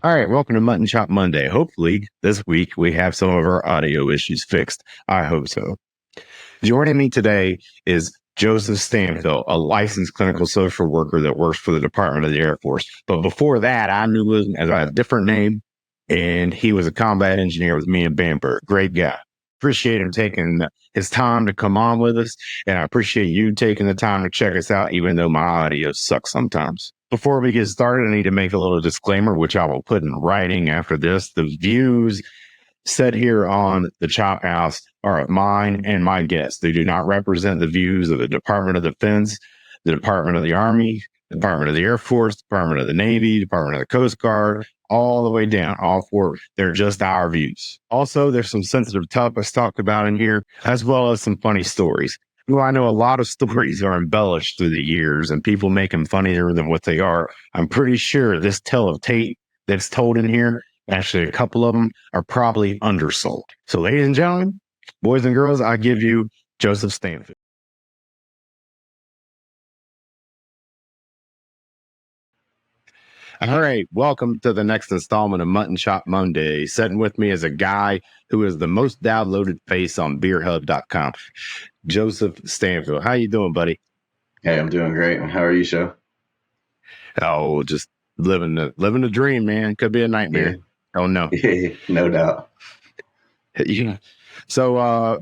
All right, welcome to Mutton Chop Monday. Hopefully, this week we have some of our audio issues fixed. I hope so. Joining me today is Joseph Stanfill, a licensed clinical social worker that works for the Department of the Air Force. But before that, I knew him as a different name, and he was a combat engineer with me in Bamberg. Great guy. Appreciate him taking his time to come on with us, and I appreciate you taking the time to check us out, even though my audio sucks sometimes. Before we get started, I need to make a little disclaimer, which I will put in writing after this. The views said here on the Chop House are mine and my guests. They do not represent the views of the Department of Defense, the Department of the Army, the Department of the Air Force, Department of the Navy, Department of the Coast Guard, all the way down, all four. They're just our views. Also, there's some sensitive topics talked about in here, as well as some funny stories. Well, I know a lot of stories are embellished through the years and people make them funnier than what they are. I'm pretty sure this tale of Tate that's told in here, actually a couple of them are probably undersold. So ladies and gentlemen, boys and girls, I give you Joseph Stanfill. All right, welcome to the next installment of Mutton Chop Monday. Sitting with me is a guy who is the most downloaded face on beerhub.com, Joseph Stanfill. How you doing, buddy? Hey, I'm doing great. How are you, Sho? Oh, just living the dream, man. Could be a nightmare. Yeah. Oh no. No doubt. Yeah. So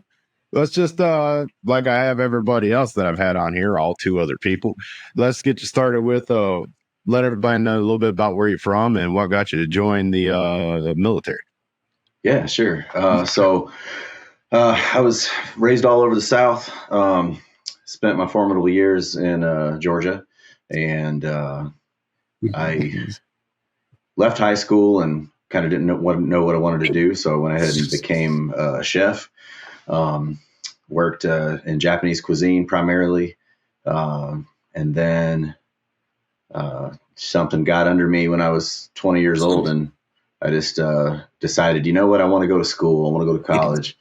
let's just like I have everybody else that I've had on here, all two other people. Let's get you started with let everybody know a little bit about where you're from and what got you to join the military. Yeah, sure. So I was raised all over the South. Spent my formidable years in Georgia, and I left high school and kind of didn't know what I wanted to do. So I went ahead and became a chef. Worked in Japanese cuisine primarily, and then something got under me when I was 20 years old, and I just decided, you know what, I want to go to school. I want to go to college,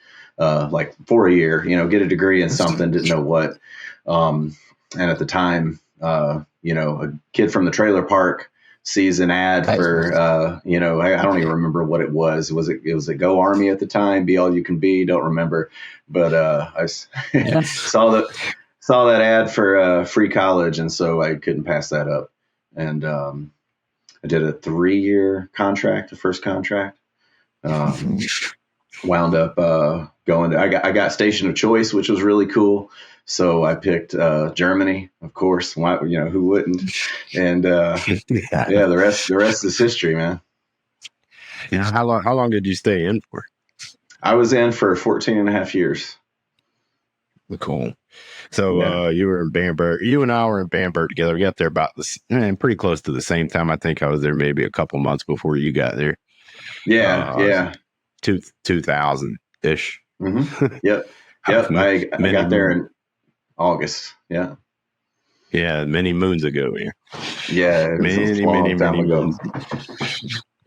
like for a year, get a degree in something, didn't know what. And at the time, a kid from the trailer park sees an ad for, I don't even remember what it was. It was a Go Army at the time, Be All You Can Be, don't remember. But I saw that ad for free college, and so I couldn't pass that up. And I did a 3-year contract, the first contract. Wound up going to, I got station of choice, which was really cool. So I picked Germany, of course. Who wouldn't? And the rest is history, man. Yeah. How long did you stay in for? I was in for 14 and a half years. Cool. So you were in Bamberg. You and I were in Bamberg together. We got there about pretty close to the same time. I think I was there maybe a couple months before you got there. Yeah. 2000-ish. Mm-hmm. Yep. I got there in August. Yeah. Yeah, many moons ago. Yeah. Many moons.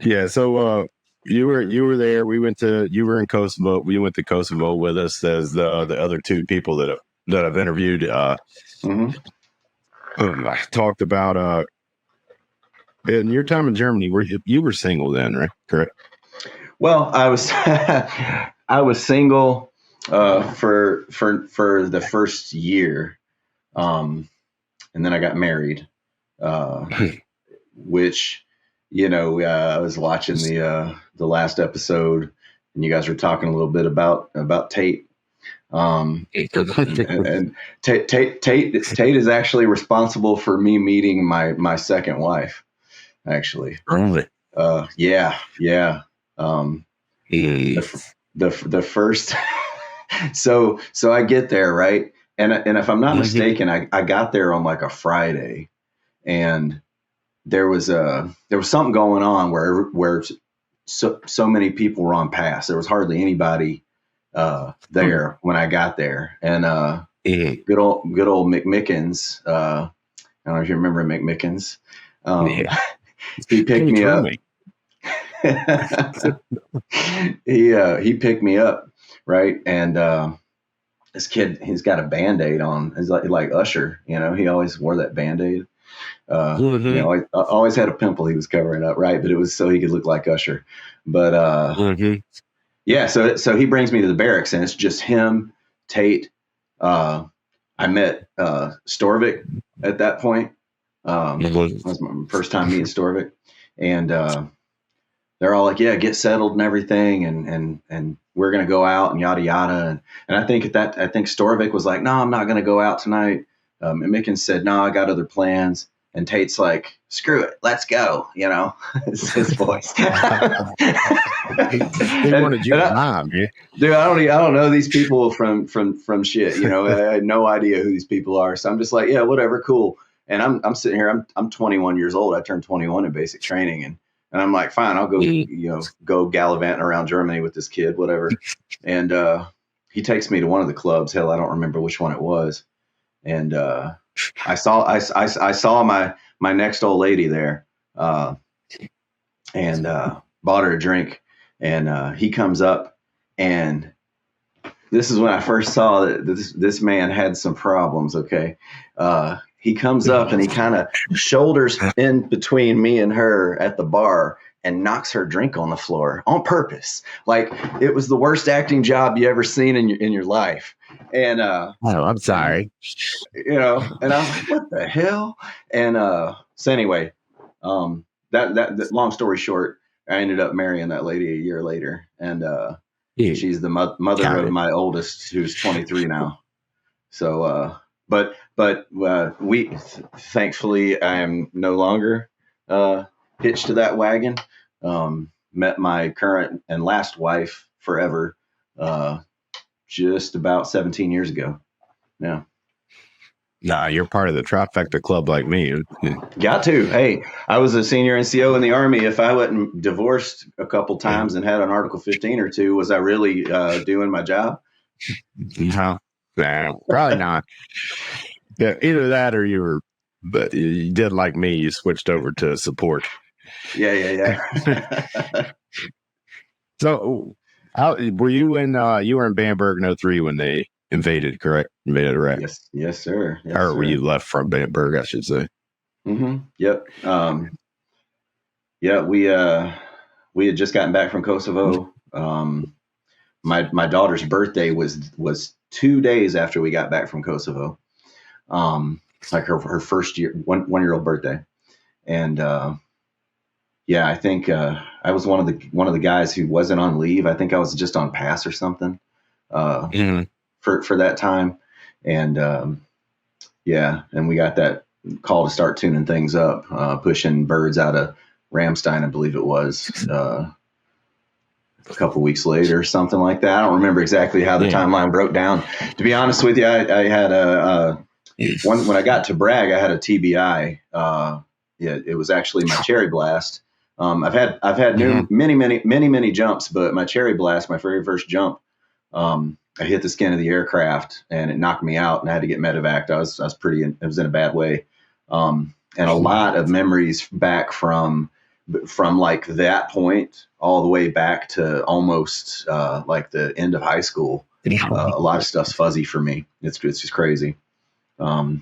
Yeah. So you were there. You were in Kosovo. We went to Kosovo with us as the other two people that I've interviewed. I talked about in your time in Germany, you were single then, right? Correct. Well, I was I was single for the first year, and then I got married, which I was watching the last episode, and you guys were talking a little bit about Tate. And Tate is actually responsible for me meeting my second wife, actually. Really? Yeah. The first, so I get there, right? And if I'm not mistaken, I got there on like a Friday, and there was something going on where so many people were on pass. There was hardly anybody there when I got there, and good old McMickens. I don't know if you remember McMickens. He picked me up. He picked me up, right? And this kid, he's got a Band-Aid on. He's like Usher, he always wore that Band-Aid. You know, I always had a pimple he was covering up, right? But it was so he could look like Usher. But yeah, so he brings me to the barracks, and it's just him, Tate. I met Storvik at that point. That was my first time meeting Storvik, and they're all like, "Yeah, get settled and everything, and we're gonna go out and yada yada." And I think I think Storvik was like, "No, I'm not gonna go out tonight." And Mickens said, "No, I got other plans." And Tate's like, "Screw it, let's go." You know, it's his voice. He wanted you to mom, yeah. Dude, I don't know these people from shit. You know, I had no idea who these people are. So I'm just like, yeah, whatever, cool. And I'm sitting here. I'm 21 years old. I turned 21 in basic training, and I'm like, fine, I'll go. You know, go gallivanting around Germany with this kid, whatever. And he takes me to one of the clubs. Hell, I don't remember which one it was. And I saw my next old lady there, and bought her a drink. And he comes up, and this is when I first saw that this man had some problems. Okay, he comes up and he kind of shoulders in between me and her at the bar and knocks her drink on the floor on purpose. Like it was the worst acting job you ever seen in your life. And oh, I'm sorry. You know, and I was like, what the hell? And so anyway, that long story short, I ended up marrying that lady a year later, and she's the mother of my oldest, who's 23 now. So, but we thankfully I am no longer hitched to that wagon. Met my current and last wife forever just about 17 years ago. Yeah. Nah, you're part of the trifecta club like me. Got to. Hey, I was a senior NCO in the Army. If I wasn't divorced a couple times and had an Article 15 or two, was I really doing my job? No, probably not. Yeah, either that or but you did like me. You switched over to support. Yeah. So, were you in Bamberg in 03 when they invaded, correct? Invaded Iraq. Yes, sir. Yes, or were you left from Bamberg, I should say? Mm-hmm. Yep. Yeah, we had just gotten back from Kosovo. My daughter's birthday was 2 days after we got back from Kosovo. Like her first year, 1 year old birthday. And yeah, I think I was one of the guys who wasn't on leave. I think I was just on pass or something for that time. And yeah, and we got that call to start tuning things up, pushing birds out of Ramstein, I believe it was, a couple weeks later or something like that. I don't remember exactly how the timeline broke down. To be honest with you, I had when I got to Bragg, I had a TBI. Yeah, it was actually my cherry blast. I've had many jumps, but my cherry blast, my very first jump, I hit the skin of the aircraft and it knocked me out, and I had to get medevaced. I was in a bad way. And a lot of memories back from like that point all the way back to almost like the end of high school. A lot of stuff's fuzzy for me. It's just crazy. But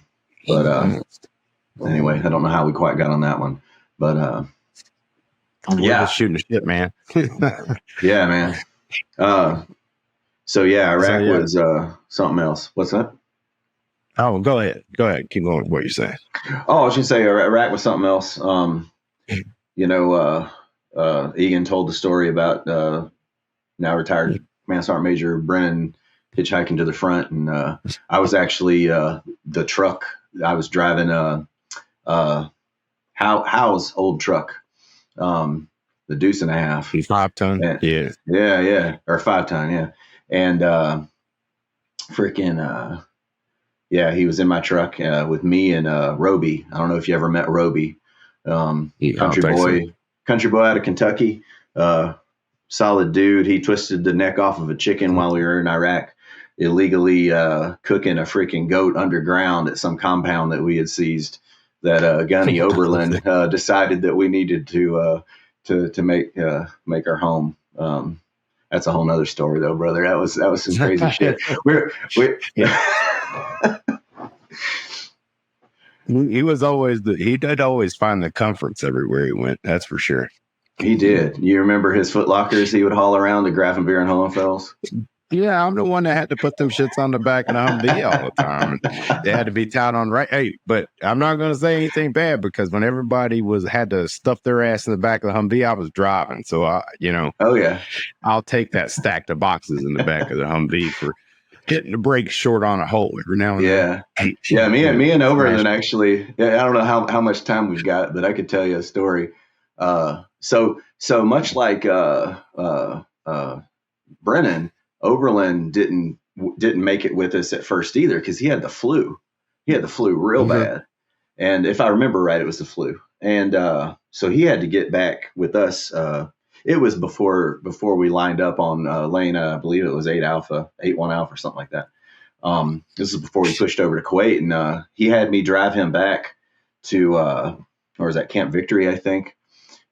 anyway, I don't know how we quite got on that one, but yeah, shooting the shit, man. Yeah, man. So yeah, Iraq was something else. What's that? Oh, go ahead. Keep going with what you're saying. Oh, I was going to say Iraq was something else. You know, Egan told the story about now retired Command Sergeant Major Brennan hitchhiking to the front, and I was actually the truck. I was driving Howe's old truck, the Deuce and a Half. 5 ton? And, yeah. Or 5 ton, yeah. And yeah, he was in my truck with me and Roby. I don't know if you ever met Roby, country boy out of Kentucky, solid dude. He twisted the neck off of a chicken while we were in Iraq, illegally cooking a freaking goat underground at some compound that we had seized. That Gunny Oberlin decided that we needed to make our home. That's a whole nother story, though, brother. That was some crazy shit. He was always he did always find the comforts everywhere he went. That's for sure. He did. You remember his Foot Lockers he would haul around to Grafenbeer and Hohenfels? Yeah, I'm the one that had to put them shits on the back of the Humvee all the time. They had to be tied on right. Hey, but I'm not going to say anything bad because when everybody had to stuff their ass in the back of the Humvee, I was driving. So Oh yeah, I'll take that stack of boxes in the back of the Humvee for hitting the brakes short on a hole every now and then. Yeah. Me and Oberlin actually. Yeah, I don't know how much time we've got, but I could tell you a story. So much like Brennan, Oberlin didn't make it with us at first either because he had the flu. He had the flu real bad, and if I remember right, it was the flu. And so he had to get back with us. It was before we lined up on lane, I believe it was 1 Alpha, something like that. This is before we pushed over to Kuwait, and he had me drive him back to, or was that Camp Victory, I think,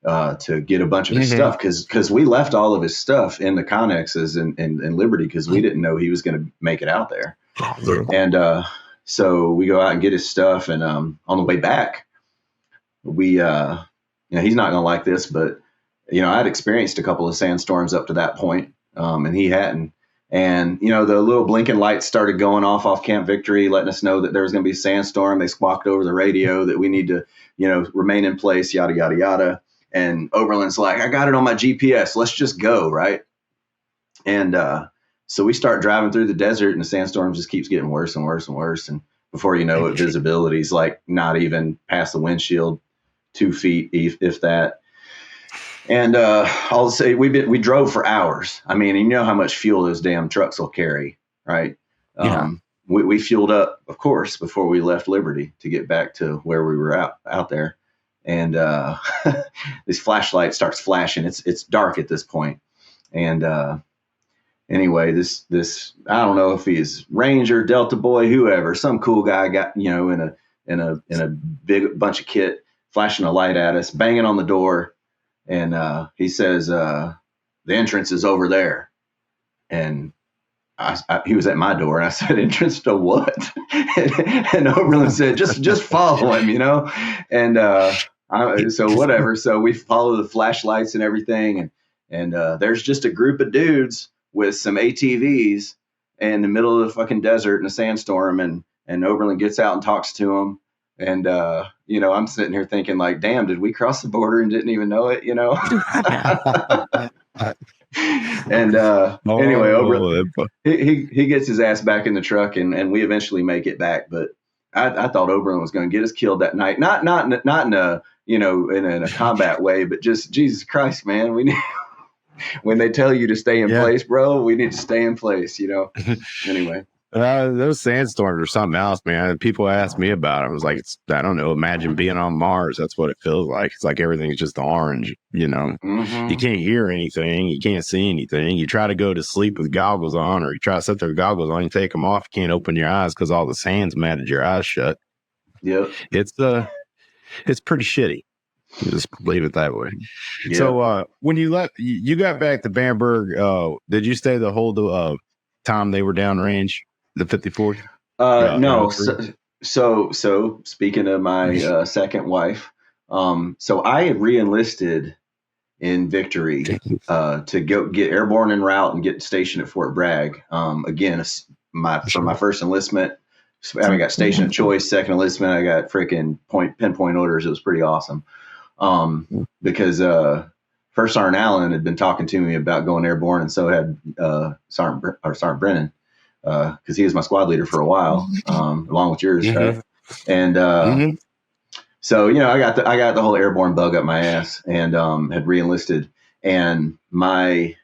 to get a bunch of his stuff because we left all of his stuff in the Connexes in Liberty because we didn't know he was going to make it out there. And so we go out and get his stuff, and on the way back, we he's not going to like this, but I'd experienced a couple of sandstorms up to that point, and he hadn't. And, the little blinking lights started going off Camp Victory, letting us know that there was going to be a sandstorm. They squawked over the radio that we need to, remain in place, yada, yada, yada. And Oberlin's like, I got it on my GPS. Let's just go, right? And so we start driving through the desert, and the sandstorm just keeps getting worse and worse and worse. And before you know it, visibility's like not even past the windshield, 2 feet, if that. And I'll say we drove for hours. I mean, you know how much fuel those damn trucks will carry, right? Yeah. We fueled up, of course, before we left Liberty to get back to where we were out there. And this flashlight starts flashing. It's dark at this point. And anyway, this I don't know if he's Ranger, Delta Boy, whoever, some cool guy got in a big bunch of kit, flashing a light at us, banging on the door. And he says, the entrance is over there. And he was at my door, and I said, entrance to what? and Oberlin said, just follow him, And so whatever. So we follow the flashlights and everything. And there's just a group of dudes with some ATVs in the middle of the fucking desert in a sandstorm. And Oberlin gets out and talks to them. And, I'm sitting here thinking like, damn, did we cross the border and didn't even know it, And anyway, Oberlin, he gets his ass back in the truck, and we eventually make it back. But I thought Oberlin was going to get us killed that night. Not in a, in a combat way, but just Jesus Christ, man. We need, when they tell you to stay in place, bro, we need to stay in place, Anyway. Those sandstorms are something else, man. People ask me about it. I was like, I don't know. Imagine being on Mars. That's what it feels like. It's like everything's just orange, You can't hear anything. You can't see anything. You try to go to sleep with goggles on, or you try to set their goggles on. You take them off. You can't open your eyes because all the sand's matted your eyes shut. Yep. It's pretty shitty. Just leave it that way. Yep. So when you got back to Bamberg, did you stay the whole time they were downrange? The 54th? No. So speaking of my second wife, so I had re-enlisted in Victory to go get airborne en route and get stationed at Fort Bragg. Again, for my first enlistment, I got station of choice. Second enlistment, I got freaking pinpoint orders. It was pretty awesome because First Sergeant Allen had been talking to me about going airborne, and so had Sergeant Brennan. Because he was my squad leader for a while, along with yours, right? And so I got the whole airborne bug up my ass, and had re-enlisted. And my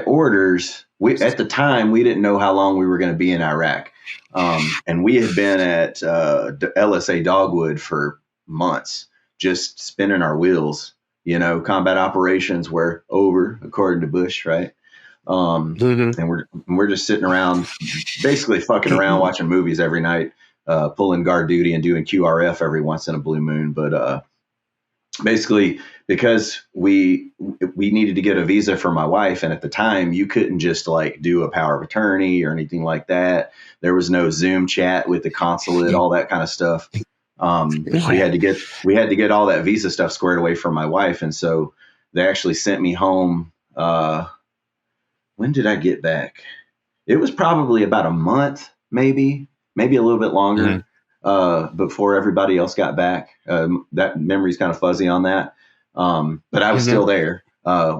orders, at the time we didn't know how long we were going to be in Iraq, and we had been at LSA Dogwood for months, just spinning our wheels. Combat operations were over, according to Bush, right? And we're just sitting around, basically fucking around, watching movies every night, pulling guard duty and doing QRF every once in a blue moon. But basically, because we needed to get a visa for my wife, and at the time you couldn't just like do a power of attorney or anything like that. There was no Zoom chat with the consulate, all that kind of stuff. We had to get all that visa stuff squared away for my wife. And so they actually sent me home. When did I get back? It was probably about a month, maybe a little bit longer, before everybody else got back. That memory's kind of fuzzy on that. But I was still there.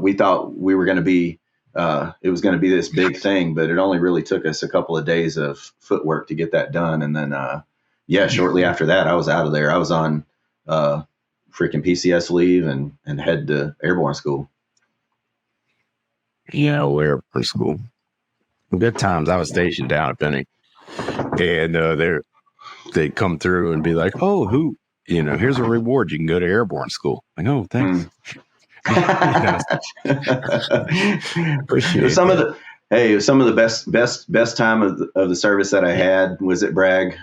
We thought we were going to be, it was going to be this big thing, but it only really took us a couple of days of footwork to get that done. And then, shortly after that, I was out of there. I was on freaking PCS leave and head to airborne school. Yeah, airborne school. Good times. I was stationed down at Benning, and they come through and be like, "Oh, here's a reward. You can go to airborne school." Like, oh, thanks. Appreciate some that. Some of the best time of the service that I had was at Bragg.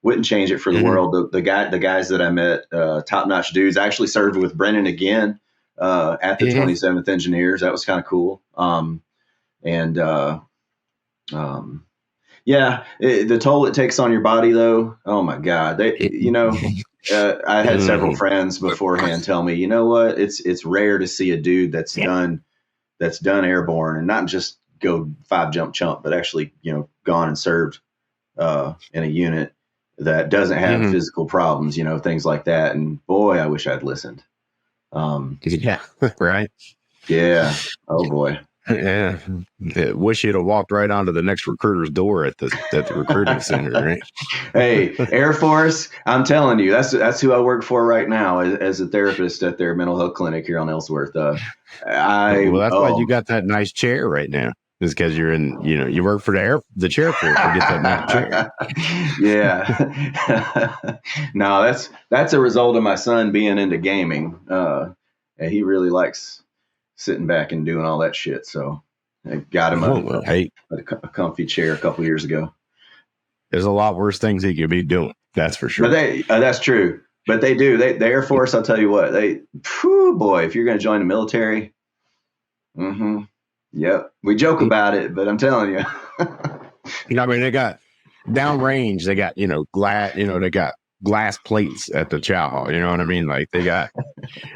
Wouldn't change it for the world. The guys that I met, top notch dudes. I actually served with Brennan again at the 27th Engineers. That was kind of cool. The toll it takes on your body, though. Oh my God, I had several friends beforehand tell me, you know what, it's rare to see a dude that's done airborne and not just go 5 jump chump, but actually gone and served in a unit that doesn't have physical problems, things like that. And boy, I wish I'd listened. Yeah, right. Yeah. Oh boy. Yeah, wish you'd have walked right onto the next recruiter's door at the recruiting center, right? Hey, Air Force, I'm telling you, that's who I work for right now as a therapist at their mental health clinic here on Ellsworth. That's why you got that nice chair right now. Is because you're in, you work for the chair force. You get that nice chair. Yeah. No, that's a result of my son being into gaming. And he really likes sitting back and doing all that shit. So I got him a comfy chair a couple years ago. There's a lot worse things he could be doing. That's for sure. But that's true. But they do. The Air Force, I'll tell you what, boy, if you're going to join the military, yep. We joke about it, but I'm telling you. I mean, they got downrange. They got, glass, they got glass plates at the chow hall. You know what I mean? Like they got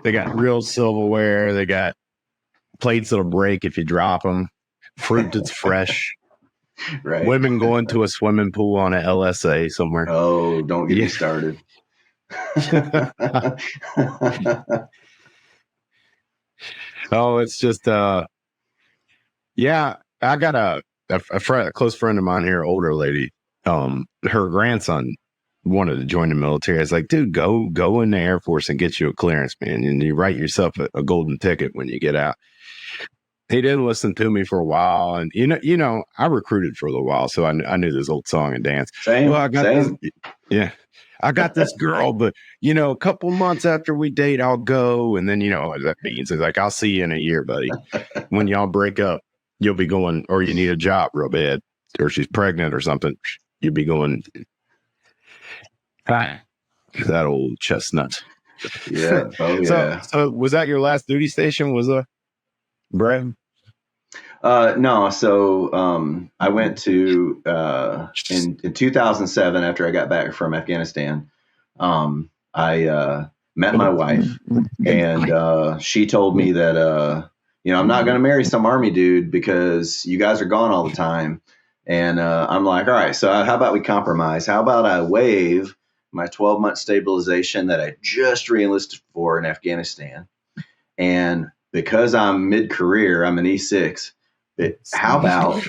real silverware. They got plates that'll break if you drop them. Fruit that's fresh. Right. Women going to a swimming pool on a LSA somewhere. Oh, don't get me started. Oh, it's just I got a close friend of mine here, older lady. Her grandson wanted to join the military. I was like, dude, go in the Air Force and get you a clearance, man, and you write yourself a golden ticket when you get out. He didn't listen to me for a while, and I recruited for a little while, so I knew this old song and dance. Same. Well, I got this girl, but a couple months after we date, I'll go, and then what that means is like, I'll see you in a year, buddy. When y'all break up, you'll be going, or you need a job real bad, or she's pregnant or something. You'll be going. That old chestnut. Yeah. Oh yeah. So was that your last duty station? Was Brad? No. So I went to in 2007 after I got back from Afghanistan. I met my wife, and she told me that I'm not going to marry some Army dude because you guys are gone all the time. And I'm like, all right, so how about we compromise? How about I waive my 12-month stabilization that I just reenlisted for in Afghanistan, and because I'm mid-career, I'm an E6. How about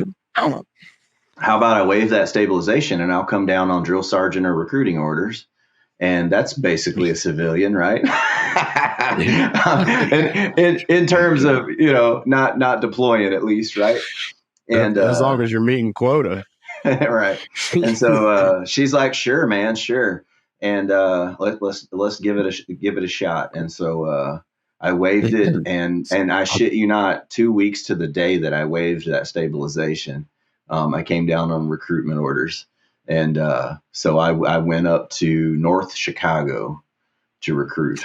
I waive that stabilization and I'll come down on drill sergeant or recruiting orders, and that's basically a civilian, right? in terms of not deploying at least, right? And as long as you're meeting quota, right? And so she's like, "Sure, man, sure." And let's give it a shot. And so I waived it, and I shit you not, 2 weeks to the day that I waived that stabilization, I came down on recruitment orders, and so I went up to North Chicago to recruit.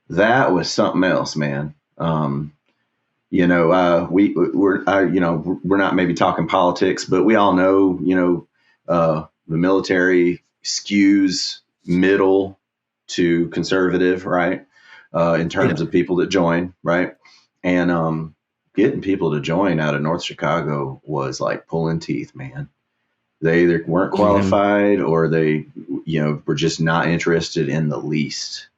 That was something else, man. We're not maybe talking politics, but we all know, the military skews middle to conservative, right? In terms of people that join, right? And getting people to join out of North Chicago was like pulling teeth, man. They either weren't qualified or they, were just not interested in the least.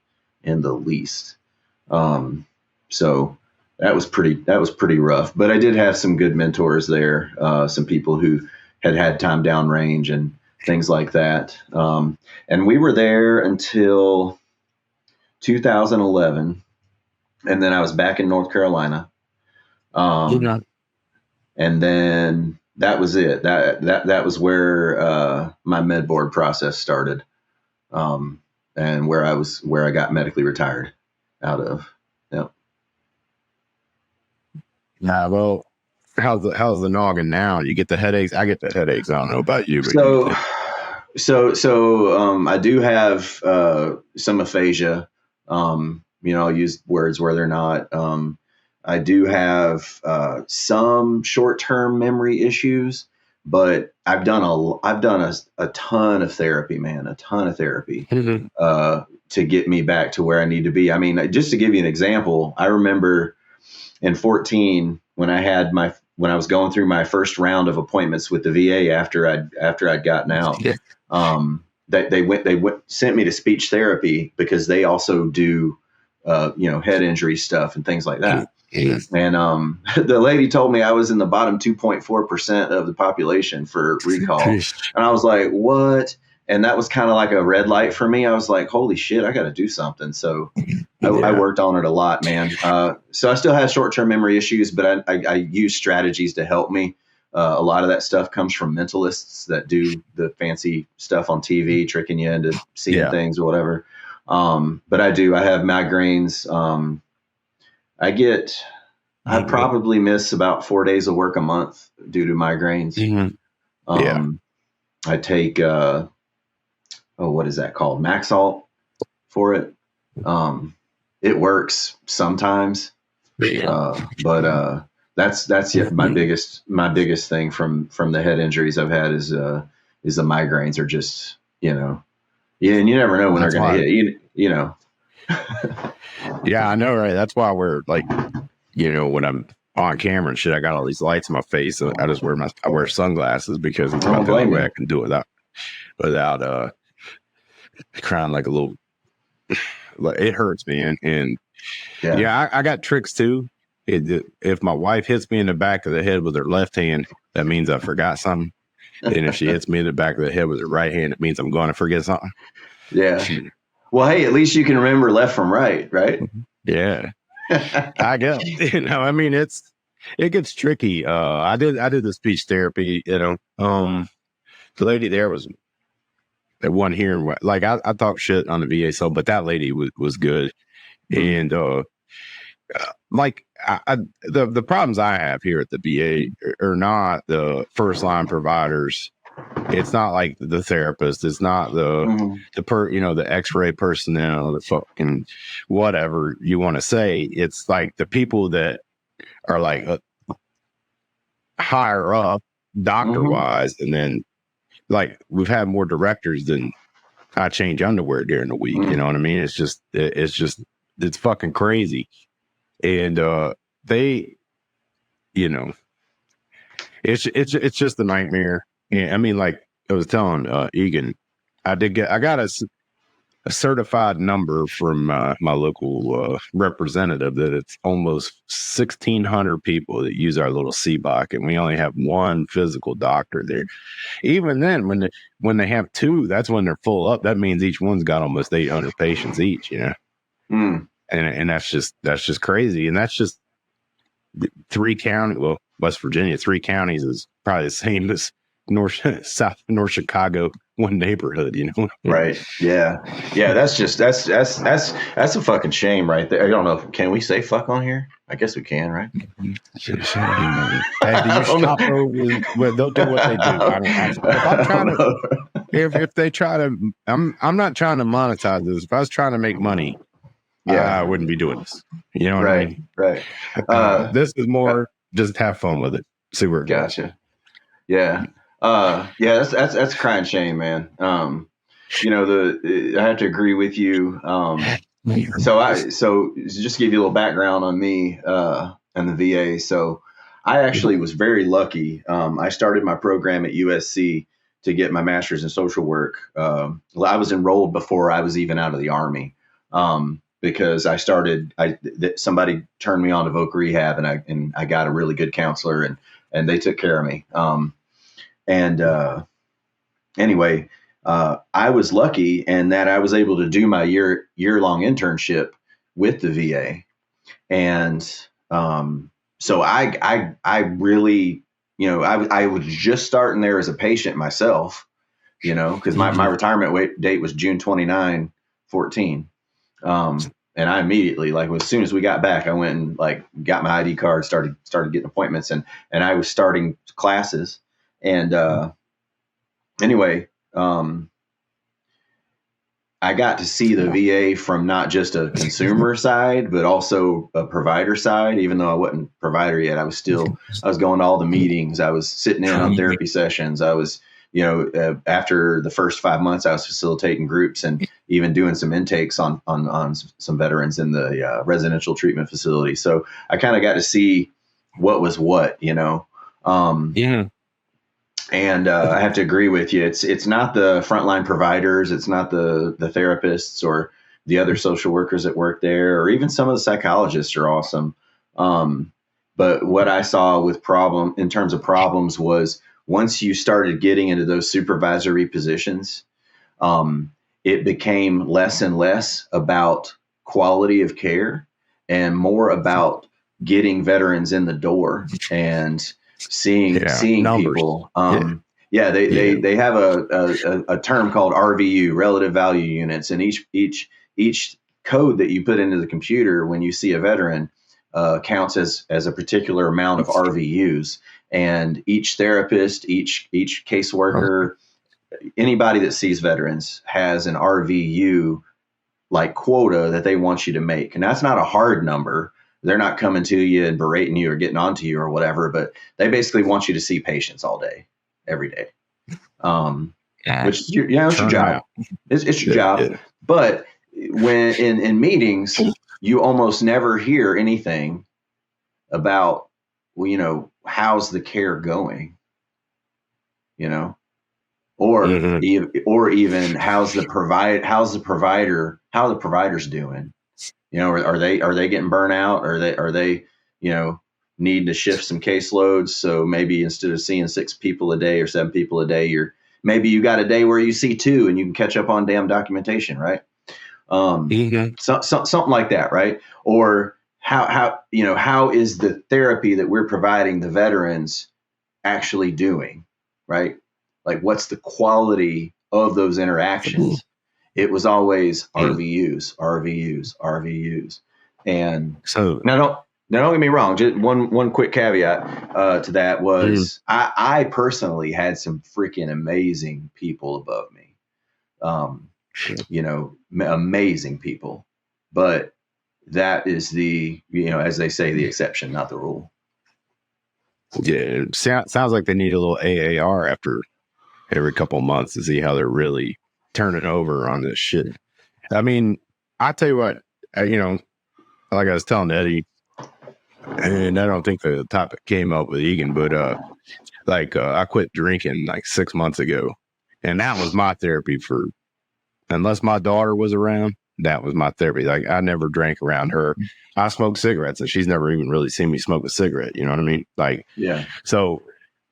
So that was pretty rough. But I did have some good mentors there, some people who had time downrange and things like that. And we were there until 2011, and then I was back in North Carolina. And then that was it. That was where my med board process started, and where I got medically retired out of. Yep. Yeah. Well, how's the noggin now? You get the headaches? I get the headaches. I don't know about you, but So I do have some aphasia. I'll use words where they're not. I do have some short-term memory issues, but I've done a ton of therapy, man, a ton of therapy to get me back to where I need to be. I mean, just to give you an example, I remember in 2014 when I was going through my first round of appointments with the VA after I'd gotten out. Yeah. They sent me to speech therapy because they also do head injury stuff and things like that. Yeah. And the lady told me I was in the bottom 2.4% of the population for recall. And I was like, what? And that was kind of like a red light for me. I was like, holy shit, I got to do something. So I worked on it a lot, man. So I still have short-term memory issues, but I use strategies to help me. A lot of that stuff comes from mentalists that do the fancy stuff on TV, tricking you into seeing things or whatever. But I have migraines. I probably miss about 4 days of work a month due to migraines. I take, what is that called? Maxalt for it. It works sometimes, but that's my biggest thing from the head injuries I've had is the migraines are just, and you never know when they're going to hit you. Yeah, I know, right? That's why we're like, when I'm on camera and shit, I got all these lights in my face. So I just wear sunglasses because it's about the only way I can do it without crying like a little. It hurts me, and I got tricks too. If my wife hits me in the back of the head with her left hand, that means I forgot something. And if she hits me in the back of the head with her right hand, it means I'm going to forget something. Yeah. Well, hey, at least you can remember left from right, right? Yeah. I guess. I mean, it gets tricky. I did the speech therapy, the lady there was the one here. Like I talk shit on the VA, but that lady was good. And the problems I have here at the VA are not the first line providers. It's not like the therapist. It's not the X-ray personnel, the fucking whatever you want to say. It's like the people that are like higher up doctor wise, and then like we've had more directors than I change underwear during the week. You know what I mean? It's fucking crazy, and they, it's just a nightmare. Yeah, I mean, like I was telling Egan, I got a certified number from my local representative that it's almost 1,600 people that use our little CBOC, and we only have one physical doctor there. Even then, when they have two, that's when they're full up. That means each one's got almost 800 patients each, and that's just crazy, and that's just 3 counties. Well, West Virginia, 3 counties is probably the same as South North Chicago, one neighborhood, Right. Yeah. That's a fucking shame right there. I don't know. Can we say fuck on here? I guess we can, right? Hey, do you stop they'll do what they do. If they try to, I'm not trying to monetize this. If I was trying to make money, I wouldn't be doing this. You know what I mean? Right. This is more just have fun with it. See where it goes. Gotcha. Yeah. Yeah, that's crying shame, man. I have to agree with you. So just to give you a little background on me and the VA. So I actually was very lucky. I started my program at USC to get my master's in social work. I was enrolled before I was even out of the Army, because somebody turned me on to voc rehab, and I got a really good counselor, and they took care of me. And anyway, I was lucky in that I was able to do my year-long internship with the VA. And so I really, I was just starting there as a patient myself, because my retirement date was June 29, 14. And I immediately, like, as soon as we got back, I went and got my ID card, started getting appointments, and I was starting classes. And anyway, I got to see the VA from not just a consumer side, but also a provider side. Even though I wasn't a provider yet, I was going to all the meetings. I was sitting in on therapy sessions. I was, after the first 5 months, I was facilitating groups and even doing some intakes on some veterans in the residential treatment facility. So I kind of got to see what was what, And I have to agree with you. It's not the frontline providers. It's not the therapists or the other social workers that work there, or even some of the psychologists are awesome. But what I saw in terms of problems was once you started getting into those supervisory positions, it became less and less about quality of care and more about getting veterans in the door and seeing numbers. People. They have a term called RVU, relative value units, and each code that you put into the computer when you see a veteran counts as a particular amount of RVUs, and each therapist, each caseworker, anybody that sees veterans has an RVU quota that they want you to make, and that's not a hard number. They're not coming to you and berating you or getting onto you or whatever, but they basically want you to see patients all day, every day. Which it's your job. It's your job. Yeah. But when in meetings, you almost never hear anything about, how's the care going, or even how the provider's doing. Are they getting burnt out? Are they needing to shift some caseloads? So maybe instead of seeing 6 people a day or 7 people a day, maybe you got a day where you see 2 and you can catch up on damn documentation, right? Something like that, right? Or how is the therapy that we're providing the veterans actually doing, right? Like, what's the quality of those interactions? It was always RVUs. And so now don't get me wrong. Just one quick caveat to that was I personally had some freaking amazing people above me, amazing people, but that is as they say, the exception, not the rule. Yeah, it sounds like they need a little AAR after every couple of months to see how they're really turning over on this shit. I mean, I tell you what, like I was telling Eddie, and I don't think the topic came up with Egan, but I quit drinking 6 months ago, and that was my therapy unless my daughter was around, that was my therapy. I never drank around her. I smoked cigarettes, and she's never even really seen me smoke a cigarette. You know what I mean? Yeah. So,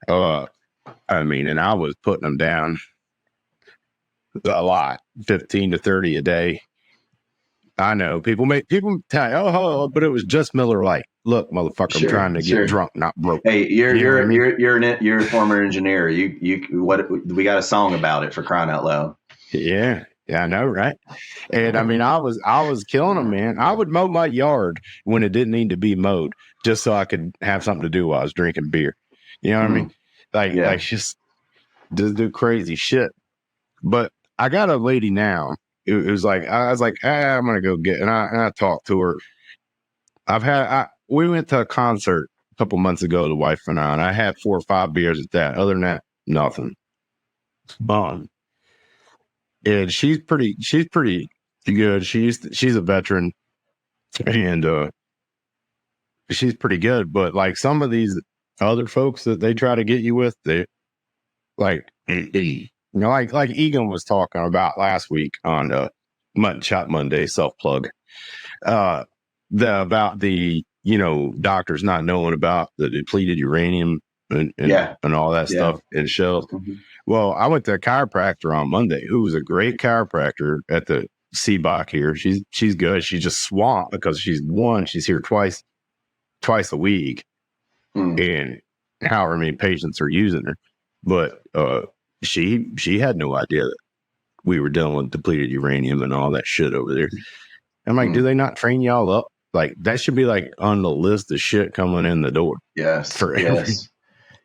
and I was putting them down a lot, 15 to 30 a day. I know people tell you, oh, but it was just Miller Lite. Look, motherfucker, I'm trying to get drunk, not broke. Hey, you're a former engineer. We got a song about it, for crying out loud. Yeah, I know, right? And I was killing them, man. I would mow my yard when it didn't need to be mowed, just so I could have something to do while I was drinking beer. You know what I mean? Just do crazy shit. But I got a lady now. It was I was like, I'm gonna go get, and I talked to her. We went to a concert a couple months ago, the wife and I had 4 or 5 beers at that. Other than that, nothing. And she's pretty good. She's a veteran, and she's pretty good. But like some of these other folks that they try to get you with, they like like Egan was talking about last week on Mutton Chop Monday self plug. About the doctors not knowing about the depleted uranium and all that stuff in shells. Mm-hmm. Well, I went to a chiropractor on Monday who was a great chiropractor at the CBOC here. She's good. She's just swamped because she's here twice a week, and however many patients are using her. But she had no idea that we were dealing with depleted uranium and all that shit over there. I'm like, do they not train y'all up? Like that should be like on the list of shit coming in the door. Yes.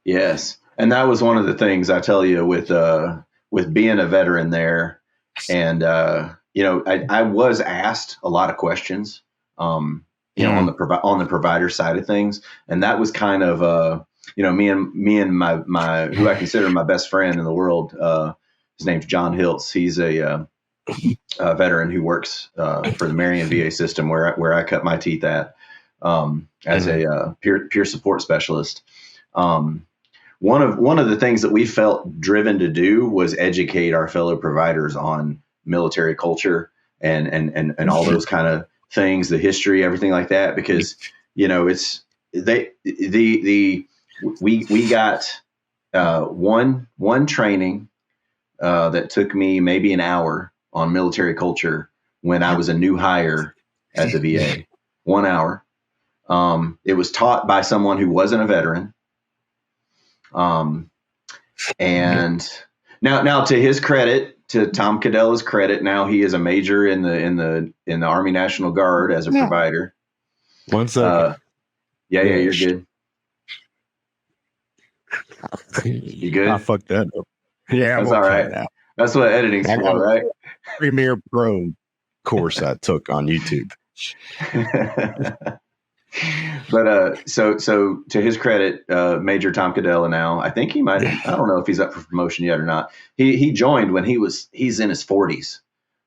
Yes. And that was one of the things I tell you with being a veteran there. And, I was asked a lot of questions, on the provider side of things. And that was kind of, me and my who I consider my best friend in the world. His name's John Hiltz. He's a veteran who works for the Marion VA system where I cut my teeth at as a peer support specialist. One of the things that we felt driven to do was educate our fellow providers on military culture and all those kind of things, the history, everything like that, because we got one training that took me maybe an hour on military culture when I was a new hire at the VA. 1 hour. It was taught by someone who wasn't a veteran. And now to his credit, to Tom Cadella's credit, now he is a major in the Army National Guard as a provider. 1 second. You're good. You good? I fucked that up. Yeah, that's all right. Now. That's what editing's for, right? Premiere Pro course I took on YouTube. But so to his credit, Major Tom Cadella now, I think he might, I don't know if he's up for promotion yet or not. He joined when he's in his 40s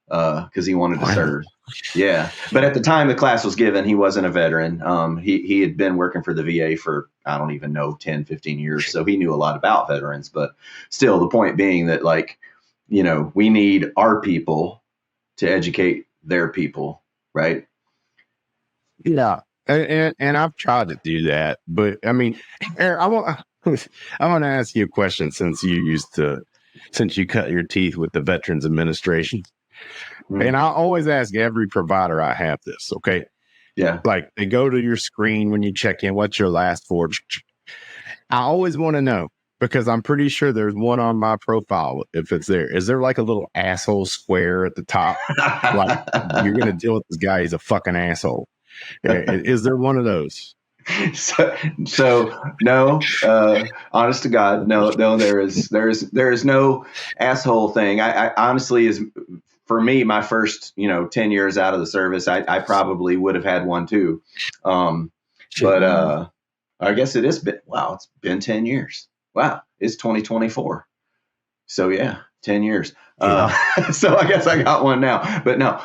because he wanted to serve. Yeah. But at the time the class was given, he wasn't a veteran. He had been working for the VA for, I don't even know, 10, 15 years. So he knew a lot about veterans, but still the point being that we need our people to educate their people. Right. Yeah. And I've tried to do that, but I mean, Aaron, I want to ask you a question since you cut your teeth with the Veterans Administration. And I always ask every provider I have this, okay? Yeah. Like they go to your screen when you check in, what's your last four? I always want to know because I'm pretty sure there's one on my profile if it's there. Is there like a little asshole square at the top? Like you're going to deal with this guy, he's a fucking asshole. Is there one of those? So no, honest to God, no, there is no asshole thing. I honestly for me, my first, 10 years out of the service, I probably would have had one too. But I guess it's been 10 years. Wow. It's 2024. So yeah, 10 years. So I guess I got one now, but no,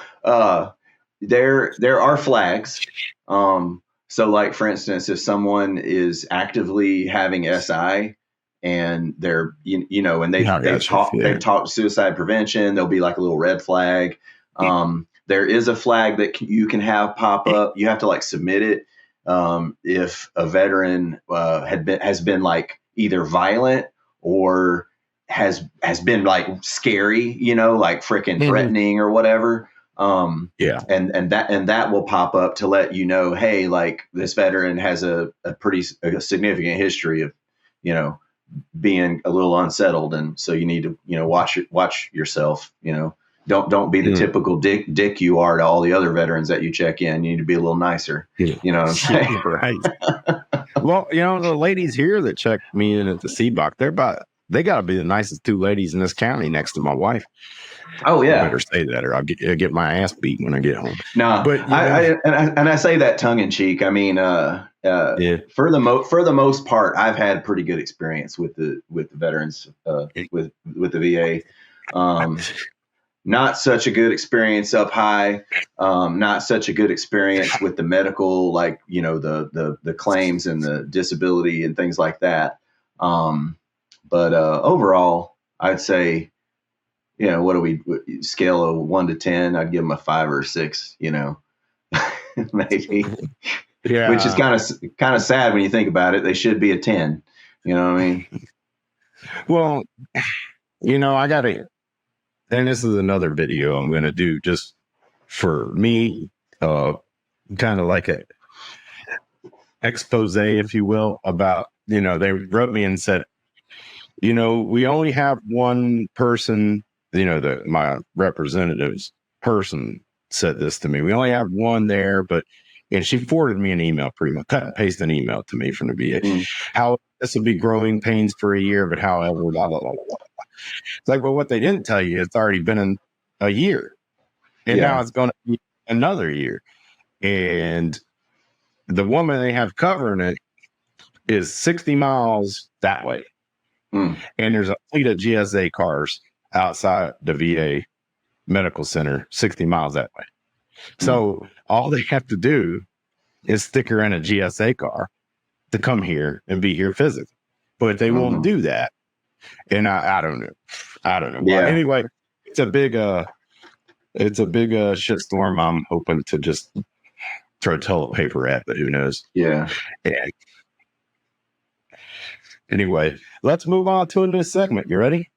there are flags. So like, for instance, if someone is actively having SI and they're, and they've talked suicide prevention, there'll be like a little red flag. There is a flag that you can have pop up. You have to like submit it. If a veteran has been like either violent or has been like scary, like freaking threatening or whatever. And that will pop up to let you know, hey, like this veteran has a pretty significant history of, being a little unsettled. And so you need to, watch yourself, don't be the typical dick you are to all the other veterans that you check in. You need to be a little nicer. You know what I'm saying? Right. Well, the ladies here that checked me in at the CBOC, they're about they got to be the nicest two ladies in this county next to my wife. Oh yeah. I better say that, or I'll get my ass beat when I get home. No, but I say that tongue in cheek. I mean, yeah. For the most part, I've had pretty good experience with the veterans, with the VA. Not such a good experience up high. Not such a good experience with the medical, like, you know, the claims and the disability and things like that. But overall, I'd say, you know, what do we scale of 1 to 10? I'd give them a 5 or 6, you know, maybe. Yeah. Which is kind of sad when you think about it. They should be a 10. You know what I mean? Well, you know, I got to, and this is another video I'm going to do just for me, kind of like a expose, if you will, about, you know, they wrote me and said, you know, we only have one person, you know, my representative's person said this to me. We only have one there, and she forwarded me an email, pretty much cut and paste an email to me from the VA. How this will be growing pains for a year, but however, blah, blah, blah, blah, blah. It's like, well, what they didn't tell you, it's already been in a year, and now it's going to be another year. And the woman they have covering it is 60 miles that way. And there's a fleet of GSA cars outside the VA medical center 60 miles that way. So all they have to do is stick her in a GSA car to come here and be here physically. But they won't do that. And I don't know. Yeah. Well, anyway, it's a big shitstorm. I'm hoping to just throw toilet paper at, but who knows? Yeah. Anyway, let's move on to a new segment. You ready?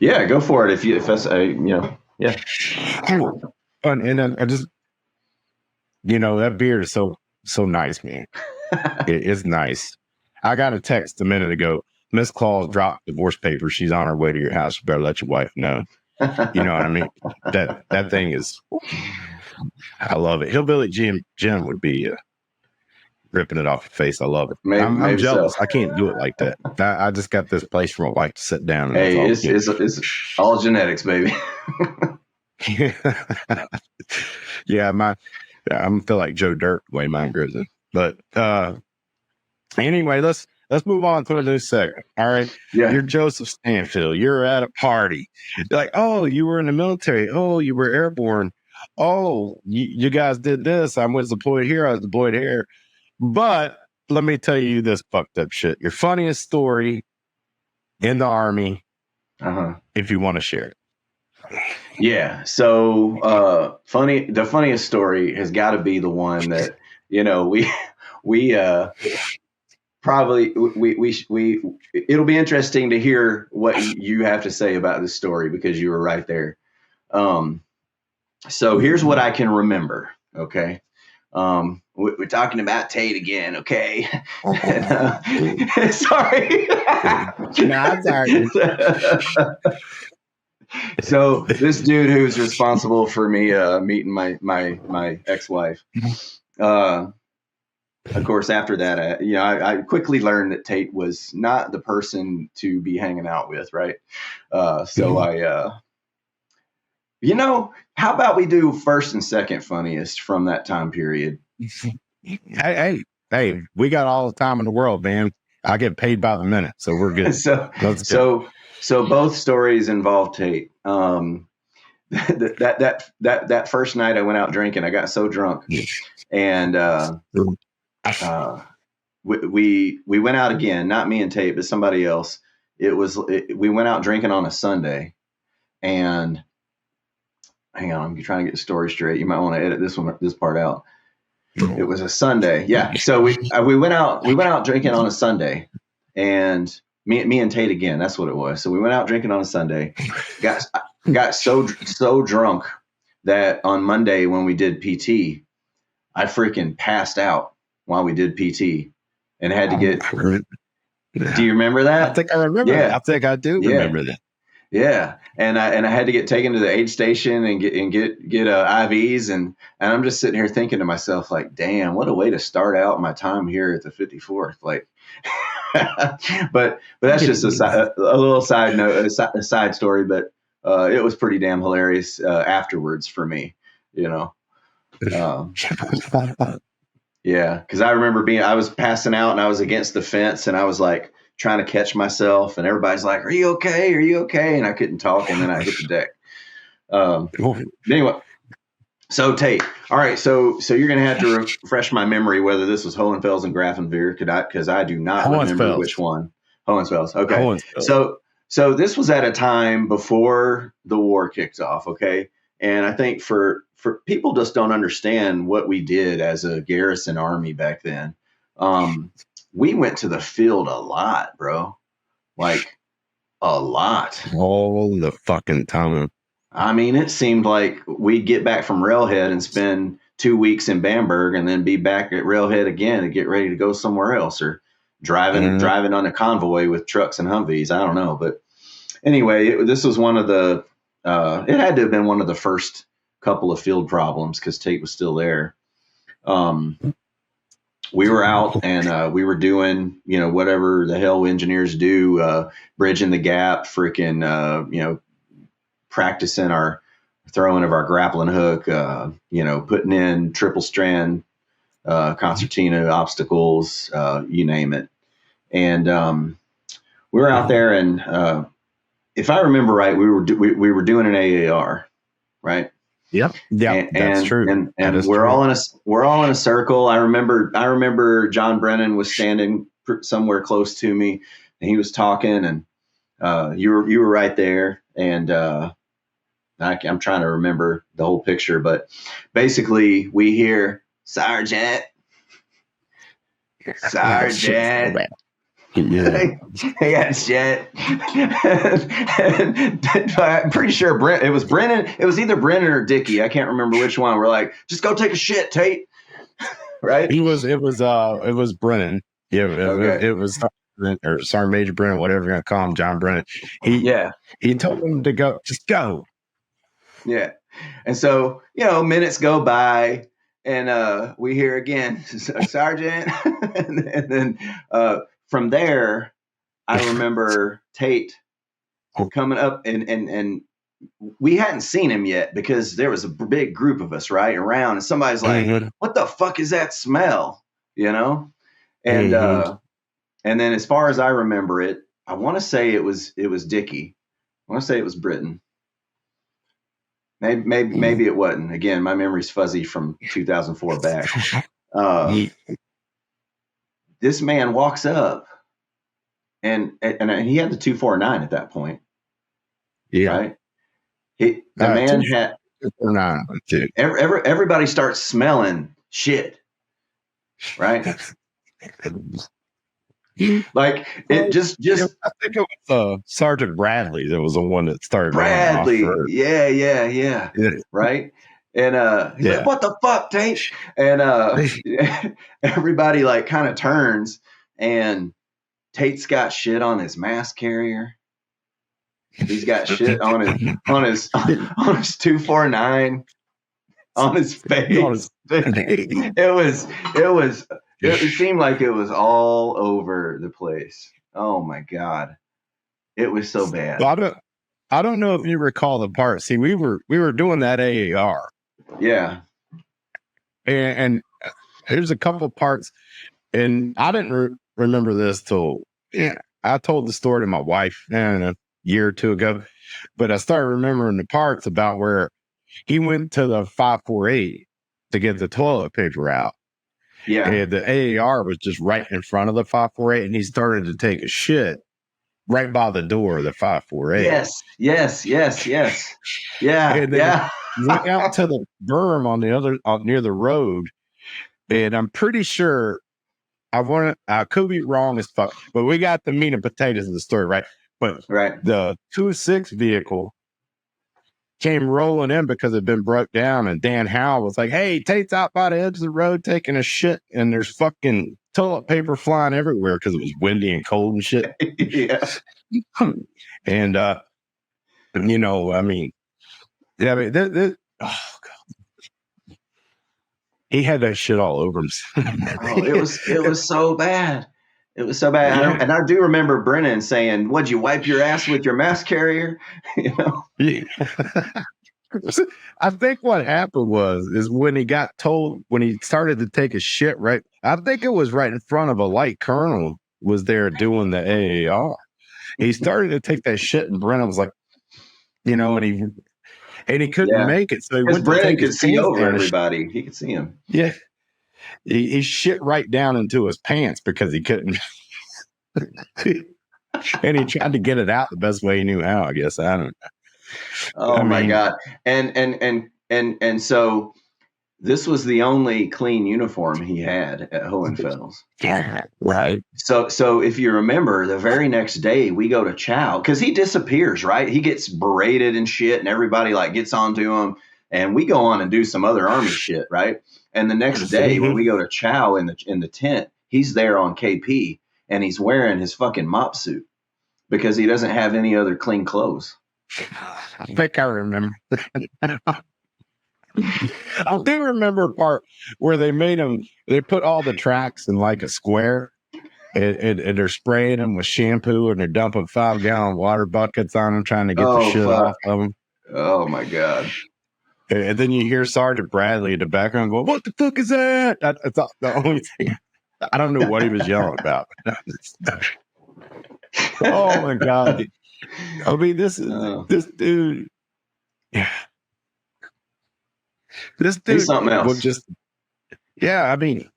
Yeah, go for it. If that's you know, yeah. And then I just, you know, that beard is so nice, man. It is nice. I got a text a minute ago. Miss Claus dropped divorce papers. She's on her way to your house. You better let your wife know. You know what I mean? That thing is, I love it. Hillbilly Jim would be ripping it off your face. I love it. I'm jealous. So. I can't do it like that. I just got this place for my wife to sit down. And it's all genetics, baby. Yeah, I feel like Joe Dirt the way mine grows in. But anyway, let's move on to a new segment. All right. Yeah. You're Joseph Stanfill. You're at a party. You're like, oh, you were in the military. Oh, you were airborne. Oh, you guys did this. I was deployed here. I was deployed here. But let me tell you this fucked up shit. Your funniest story in the Army, if you want to share it. Yeah. So the funniest story has got to be the one that, you know, we probably it'll be interesting to hear what you have to say about this story because you were right there. So here's what I can remember. Okay. We're talking about Tate again, okay? And, sorry. No, I'm sorry. So this dude who's responsible for me meeting my ex-wife, of course, after that, I quickly learned that Tate was not the person to be hanging out with, right? So you know, how about we do first and second funniest from that time period? Hey, we got all the time in the world, man. I get paid by the minute, so we're good. So both stories involve Tate. That first night I went out drinking, I got so drunk, and we went out again. Not me and Tate, but somebody else. We went out drinking on a Sunday, and hang on, I'm trying to get the story straight. You might want to edit this part out. It was a Sunday. Yeah. So we went out drinking on a Sunday, and me and Tate again. That's what it was. So we went out drinking on a Sunday, got so drunk that on Monday when we did PT, I freaking passed out while we did PT and had to get. Do you remember that? I think I remember. Yeah. I think I do remember that. Yeah, and I had to get taken to the aid station and get IVs, and I'm just sitting here thinking to myself like, damn, what a way to start out my time here at the 54th. Like, but that's just a little side note, a side story, but it was pretty damn hilarious afterwards for me, you know. Yeah, because I remember I was passing out and I was against the fence and I was like trying to catch myself, and everybody's like, "Are you okay? Are you okay?" And I couldn't talk, and then I hit the deck. Anyway, so Tate, all right, so you're gonna have to refresh my memory whether this was Hohenfels and Grafenwehr, because I do not remember which one. Hohenfels. Okay, Hohenfels. So this was at a time before the war kicked off. Okay, and I think for people just don't understand what we did as a garrison army back then. We went to the field a lot, bro. Like a lot. All the fucking time. I mean, it seemed like we'd get back from Railhead and spend 2 weeks in Bamberg and then be back at Railhead again and get ready to go somewhere else, or driving on a convoy with trucks and Humvees. I don't know. But anyway, this was one of the, it had to have been one of the first couple of field problems because Tate was still there. We were out and we were doing, whatever the hell engineers do, bridging the gap, freaking, practicing our throwing of our grappling hook, putting in triple strand, concertina obstacles, you name it. And we were out there, and if I remember right, we were doing an AAR, right? Yep. Yeah, that's true. And we're all in a circle. I remember John Brennan was standing somewhere close to me, and he was talking, and you were right there, and I'm trying to remember the whole picture, but basically we hear Sergeant. Yeah, shit. I'm pretty sure it was Brennan. It was either Brennan or Dickie. I can't remember which one. We're like, just go take a shit, Tate. Right? It was Brennan. Yeah, okay. It was Sergeant Major Brennan, whatever you're gonna call him, John Brennan. He told him to go, just go. Yeah. And so, minutes go by, and we hear again, Sergeant. and then from there, I remember Tate coming up, and we hadn't seen him yet because there was a big group of us right around, and somebody's like, "What the fuck is that smell?" And and then as far as I remember it, I want to say it was Dickie. I want to say it was Britain. Maybe it wasn't. Again, my memory's fuzzy from 2004 back. This man walks up, and he had the 249 at that point. Yeah. Right? The man had 249. Everybody starts smelling shit. Right? Like it just I think it was Sergeant Bradley that was the one that started. Bradley, yeah. Right. And he's like, "What the fuck, Tate?" And everybody like kind of turns, and Tate's got shit on his mask carrier. He's got shit on his 249 on his face. It seemed like it was all over the place. Oh my God. It was so bad. Well, I don't know if you recall the part. See, we were doing that AAR. Yeah. And here's a couple of parts. And I didn't remember this till I told the story to my wife a year or two ago. But I started remembering the parts about where he went to the 548 to get the toilet paper out. Yeah. And the AAR was just right in front of the 548, and he started to take a shit right by the door of the 548. Yes. Yeah. And then went out to the berm on the other near the road, and I'm pretty sure I could be wrong as fuck, but we got the meat and potatoes of the story, right? But the 2-6 vehicle came rolling in because it had been broke down, and Dan Howell was like, "Hey, Tate's out by the edge of the road taking a shit, and there's fucking toilet paper flying everywhere because it was windy and cold and shit." Yeah. And You know, I mean, yeah, I mean, oh, God. He had that shit all over himself. Oh, it was so bad. It was so bad. Yeah. And I do remember Brennan saying, "Would you wipe your ass with your mass carrier?" You know. Yeah. I think what happened is when he got told, when he started to take a shit, right? I think it was right in front of a light colonel was there doing the AAR. He started to take that shit, and Brennan was like, you know, and he couldn't Yeah, make it, so he because went to Brennan take his could see pants over down. everybody. He could see him. Yeah, he shit right down into his pants because he couldn't. And he tried to get it out the best way he knew how. I guess I don't know. Oh my God! And so this was the only clean uniform he had at Hohenfels. Yeah, right. So if you remember, the very next day we go to chow because he disappears, right? He gets berated and shit, and everybody like gets onto him, and we go on and do some other army shit, right? And the next day when we go to chow in the tent, he's there on KP and he's wearing his fucking mop suit because he doesn't have any other clean clothes. I think I remember. I do remember a part where they put all the tracks in like a square and they're spraying them with shampoo and they're dumping 5-gallon water buckets on them trying to get the shit off of them. Oh my God. And then you hear Sergeant Bradley in the background go, "What the fuck is that?" That's the only thing. I don't know what he was yelling about. Oh my God. I mean, this dude. Yeah. This dude He's something else. was just, yeah. I mean,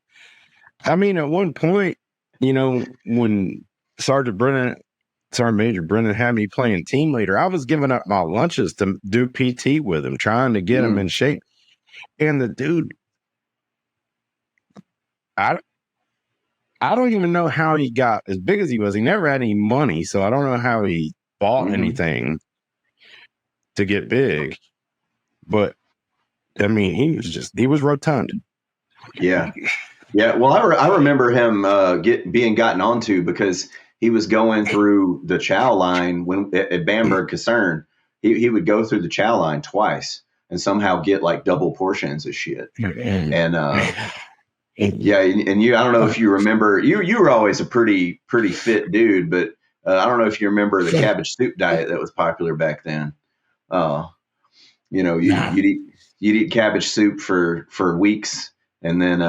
at one point, you know, when Sergeant Major Brennan had me playing team leader, I was giving up my lunches to do PT with him, trying to get him in shape. And the dude, I don't even know how he got as big as he was. He never had any money, so I don't know how he bought anything to get big. But I mean, he was rotund. Yeah. Yeah. Well, I remember him being gotten onto because he was going through the chow line at Bamberg Kaserne. He would go through the chow line twice and somehow get like double portions of shit. And yeah, and I don't know if you remember, you were always a pretty fit dude, but I don't know if you remember the cabbage soup diet that was popular back then. You know, you'd eat cabbage soup for weeks, and then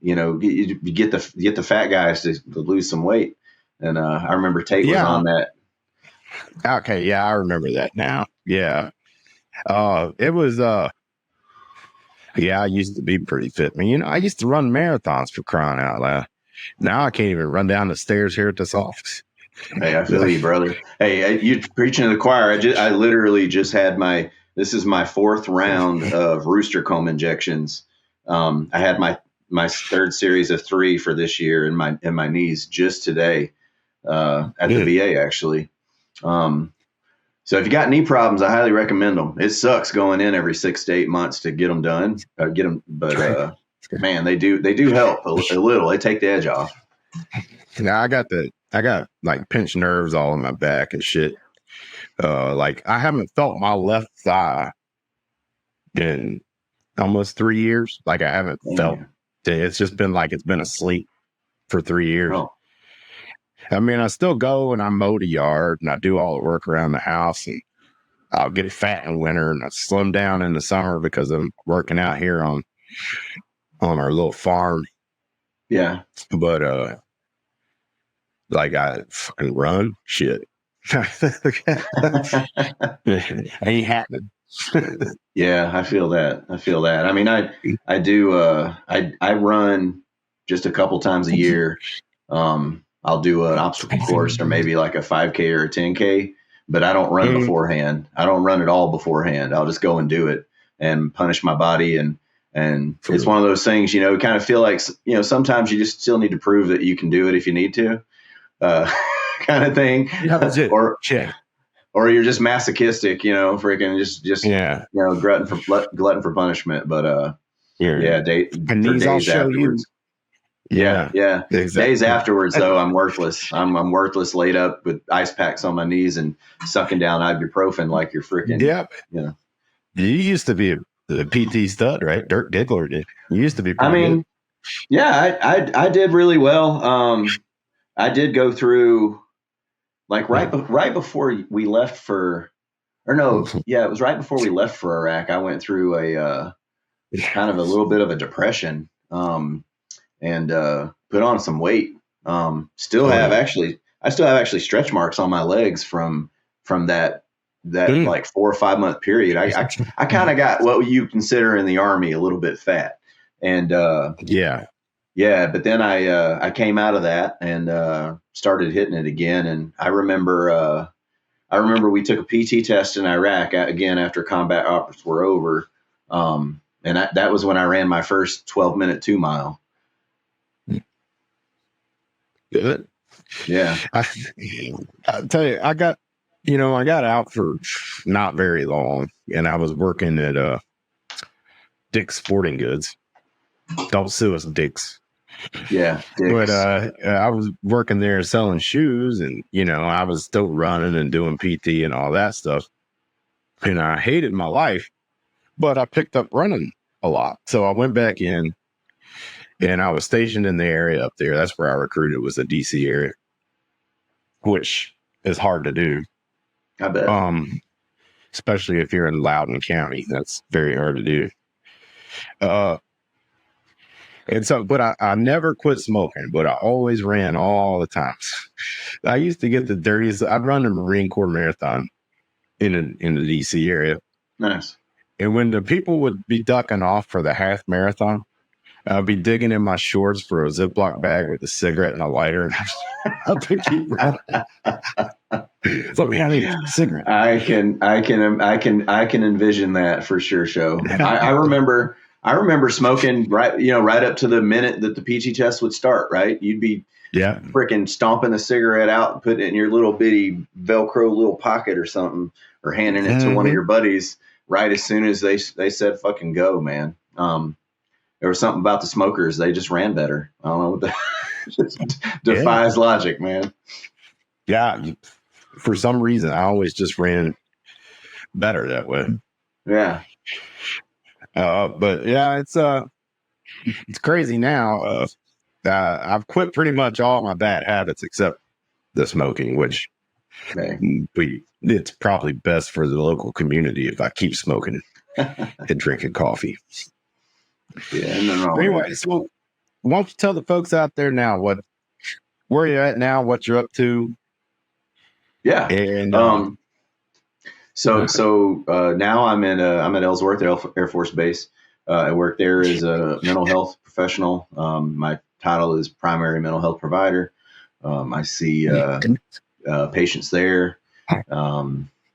you know, you get the fat guys to lose some weight. And I remember Tate was on that. Okay, yeah, I remember that now. Yeah. It was yeah, I used to be pretty fit. I mean, you know, I used to run marathons, for crying out loud. Now I can't even run down the stairs here at this office. Hey, I feel you, brother. Hey, you preaching to the choir. I literally just had this is my 4th round of rooster comb injections. I had my third series of 3 for this year in my knees just today at the VA, actually. So if you got knee problems, I highly recommend them. It sucks going in every 6 to 8 months to get them done, but man, they do help a little. They take the edge off. Now I got like pinched nerves all in my back and shit. Like I haven't felt my left thigh in almost 3 years. Like I haven't felt it. It's just been like it's been asleep for 3 years. Oh. I mean, I still go and I mow the yard and I do all the work around the house, and I'll get fat in winter and I slim down in the summer because I'm working out here on our little farm. Yeah. But like I fucking run shit. Ain't happening. Yeah, I feel that. I mean, I do I run just a couple times a year. I'll do an obstacle course or maybe like a 5K or a 10K, but I don't run beforehand. I don't run at all beforehand. I'll just go and do it and punish my body. And it's one of those things, you know, kind of feel like, you know, sometimes you just still need to prove that you can do it if you need to, kind of thing. Or you're just masochistic, you know, freaking just you know, glutton for punishment. But yeah, and these I'll show afterwards. Yeah. Yeah. Days exactly. afterwards, though, I'm worthless. I'm worthless, laid up with ice packs on my knees and sucking down ibuprofen like you're freaking, Yeah, you know. you used to be the PT stud, right? Dirk Diggler did. You used to be I pretty good. mean, yeah, I did really well. I did go through like right before we left for, or no, yeah, it was right before we left for Iraq. I went through a kind of a little bit of a depression, and put on some weight. Still Oh have yeah. actually, I still have actually stretch marks on my legs from that Mm. like 4 or 5 month period. I kind of got what you consider in the Army a little bit fat, and Yeah. yeah, but then I came out of that and started hitting it again. And I remember we took a PT test in Iraq again after combat ops were over, and that was when I ran my first 12-minute 2 mile. Good. Yeah, I tell you, I got out for not very long, and I was working at Dick's Sporting Goods. Don't sue us, Dick's. yeah, But dicks. I was working there selling shoes, and I was still running and doing PT and all that stuff. And I hated my life, but I picked up running a lot. So I went back in, and I was stationed in the area up there. That's where I recruited, was the DC area, which is hard to do. I bet. Especially if you're in Loudoun County. That's very hard to do. Uh, and so, but I never quit smoking, but I always ran all the times. I used to get the dirtiest. I'd run a Marine Corps marathon in the DC area. Nice. And when the people would be ducking off for the half marathon, I'd be digging in my shorts for a Ziploc bag with a cigarette and a lighter. And I'd keep running. So I need a cigarette. I can envision that for sure. Show. I remember smoking right up to the minute that the PT test would start. Right, you'd be Yeah. freaking stomping the cigarette out and putting it in your little bitty Velcro little pocket or something, or handing it to one of your buddies right as soon as they said fucking go, man. There was something about the smokers; they just ran better. I don't know what just defies logic, man. Yeah. For some reason, I always just ran better that way. Yeah. But yeah, it's crazy now. I've quit pretty much all my bad habits except the smoking, which it's probably best for the local community if I keep smoking and drinking coffee. Yeah, no. Anyway, so why don't you tell the folks out there now where you're at now, what you're up to? Yeah. And so now I'm at Ellsworth Air Force Base. I work there as a mental health professional. My title is primary mental health provider. I see patients there,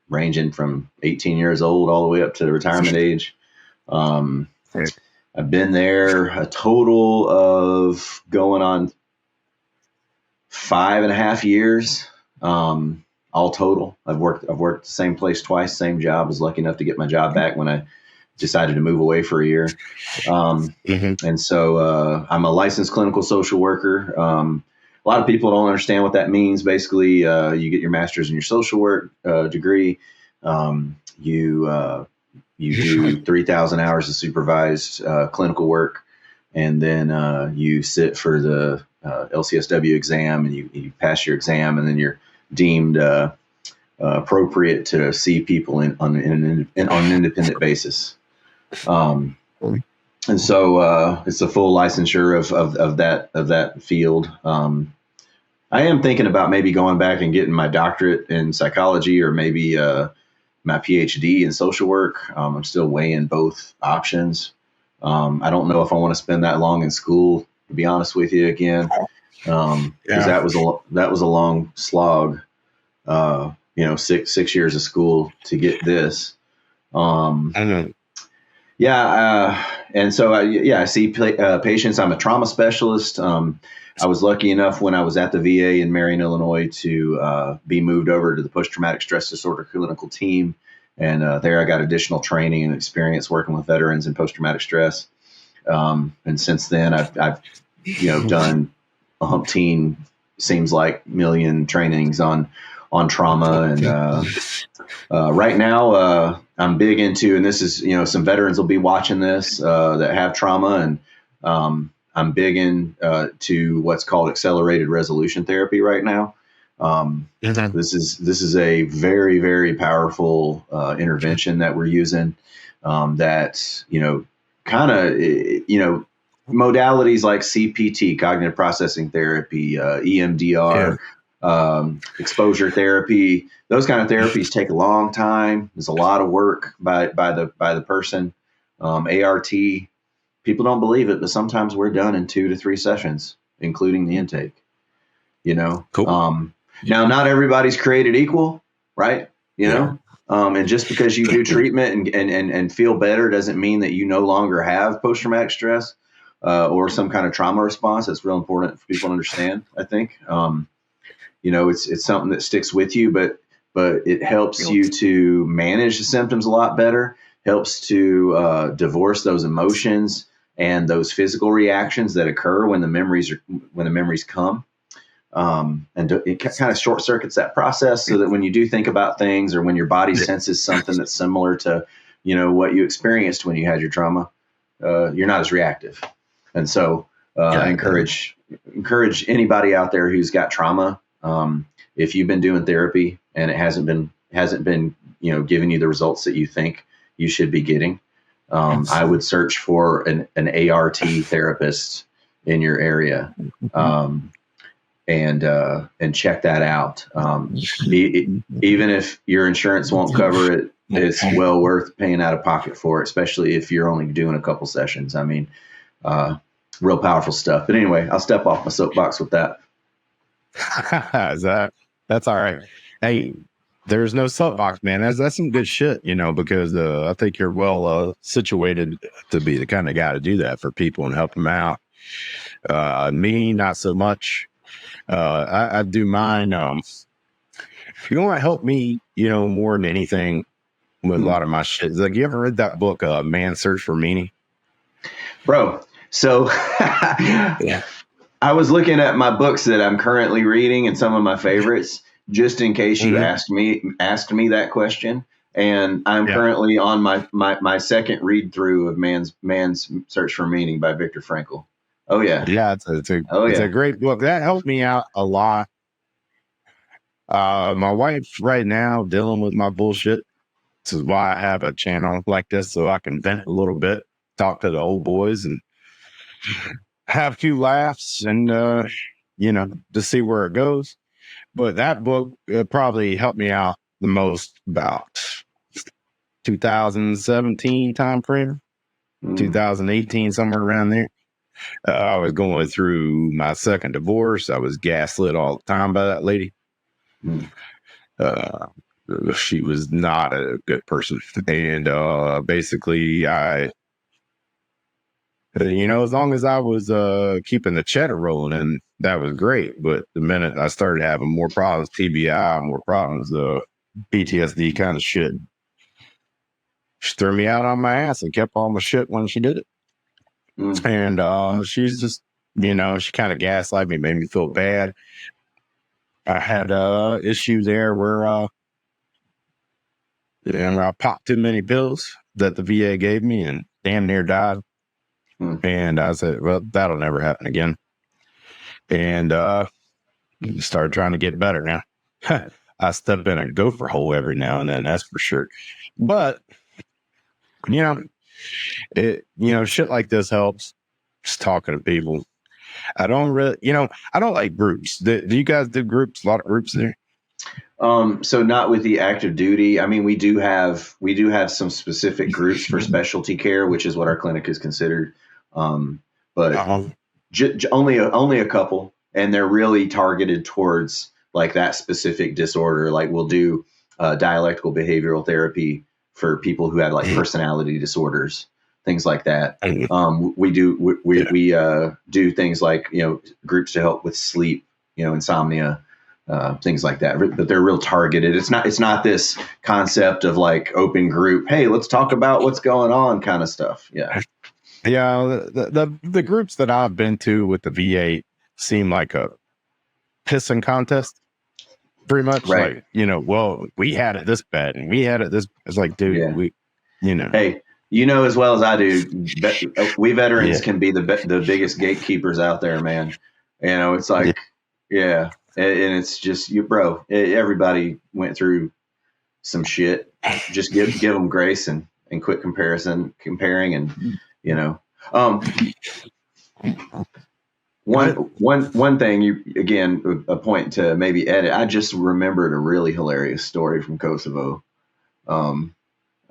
ranging from 18 years old all the way up to the retirement age. I've been there a total of going on 5.5 years. All total. I've worked the same place twice, same job. I was lucky enough to get my job back when I decided to move away for a year. And so I'm a licensed clinical social worker. A lot of people don't understand what that means. Basically, you get your master's in your social work degree. You do 3,000 hours of supervised clinical work, and then you sit for the LCSW exam, and you pass your exam, and then you're deemed appropriate to see people on an independent basis. And so it's a full licensure of that field. I am thinking about maybe going back and getting my doctorate in psychology, or maybe my PhD in social work. I'm still weighing both options. I don't know if I want to spend that long in school, to be honest with you, again, because that was a long slog. 6 years of school to get this. I know. Yeah, and so I see patients. I'm a trauma specialist. I was lucky enough when I was at the VA in Marion, Illinois, to be moved over to the post-traumatic stress disorder clinical team, and there I got additional training and experience working with veterans in post-traumatic stress. And since then, I've done a umpteen, seems like million trainings on trauma. And right now, I'm big into, and this is, some veterans will be watching this that have trauma, and I'm big in to what's called accelerated resolution therapy right now. This is a very, very powerful intervention that we're using. That kind of modalities like CPT, cognitive processing therapy, EMDR, exposure therapy. Those kind of therapies take a long time. There's a lot of work by the person. ART, people don't believe it, but sometimes we're done in 2 to 3 sessions, including the intake. Cool. Now, not everybody's created equal, right? And just because you do treatment and feel better doesn't mean that you no longer have post-traumatic stress or some kind of trauma response. That's real important for people to understand, I think. It's something that sticks with you, but it helps you to manage the symptoms a lot better, helps to divorce those emotions and those physical reactions that occur when the memories come. It kind of short circuits that process, so that when you do think about things, or when your body senses something that's similar to, what you experienced when you had your trauma, you're not as reactive. And so I encourage anybody out there who's got trauma. If you've been doing therapy and it hasn't been, giving you the results that you think you should be getting, I would search for an ART therapist in your area. And check that out. Even if your insurance won't cover it, it's well worth paying out of pocket for it, especially if you're only doing a couple sessions. I mean, real powerful stuff. But anyway, I'll step off my soapbox with that. That's all right. Hey, there's no soapbox, man. That's some good shit, because I think you're well situated to be the kind of guy to do that for people and help them out. Me, not so much. I do mine. If you want to help me, more than anything with a lot of my shit, like, you ever read that book, Man's Search for Meaning? Bro, so Yeah. I was looking at my books that I'm currently reading and some of my favorites, just in case you asked me that question. And I'm currently on my second read through of Man's Search for Meaning by Viktor Frankl. Oh yeah. Yeah, it's a great book. That helped me out a lot. My wife's right now dealing with my bullshit. This is why I have a channel like this, so I can vent a little bit, talk to the old boys, and have a few laughs, and to see where it goes. But that book probably helped me out the most about 2017 time frame, 2018, somewhere around there. I was going through my second divorce. I was gaslit all the time by that lady. She was not a good person. And basically, as long as I was keeping the cheddar rolling, and that was great. But the minute I started having more problems, TBI, more problems, PTSD kind of shit, she threw me out on my ass and kept all my shit when she did it. And she's just, she kind of gaslighted me, made me feel bad. I had issue there where I popped too many pills that the VA gave me and damn near died. And I said, well, that'll never happen again. And started trying to get better now. I step in a gopher hole every now and then, that's for sure. But, shit like this helps. Just talking to people. I don't really, I don't like groups. Do you guys do groups? A lot of groups there? So not with the active duty. I mean, we do have some specific groups for specialty care, which is what our clinic is considered. But only a couple, and they're really targeted towards like that specific disorder. Like we'll do dialectical behavioral therapy for people who have like personality disorders, things like that. We do things like, groups to help with sleep, insomnia, things like that, but they're real targeted. It's not this concept of like open group. Hey, let's talk about what's going on kind of stuff. Yeah. Yeah, the groups that I've been to with the VA seem like a pissing contest. Pretty much, Right. like, well, we had it this bad and we had it this. It's like, dude, Yeah. Hey, you know as well as I do, we veterans can be the biggest gatekeepers out there, man. It's like, yeah, and it's just you, bro. Everybody went through some shit. Just give them grace and quit comparing, and um, one thing, you again, a point to maybe edit. I just remembered a really hilarious story from Kosovo. I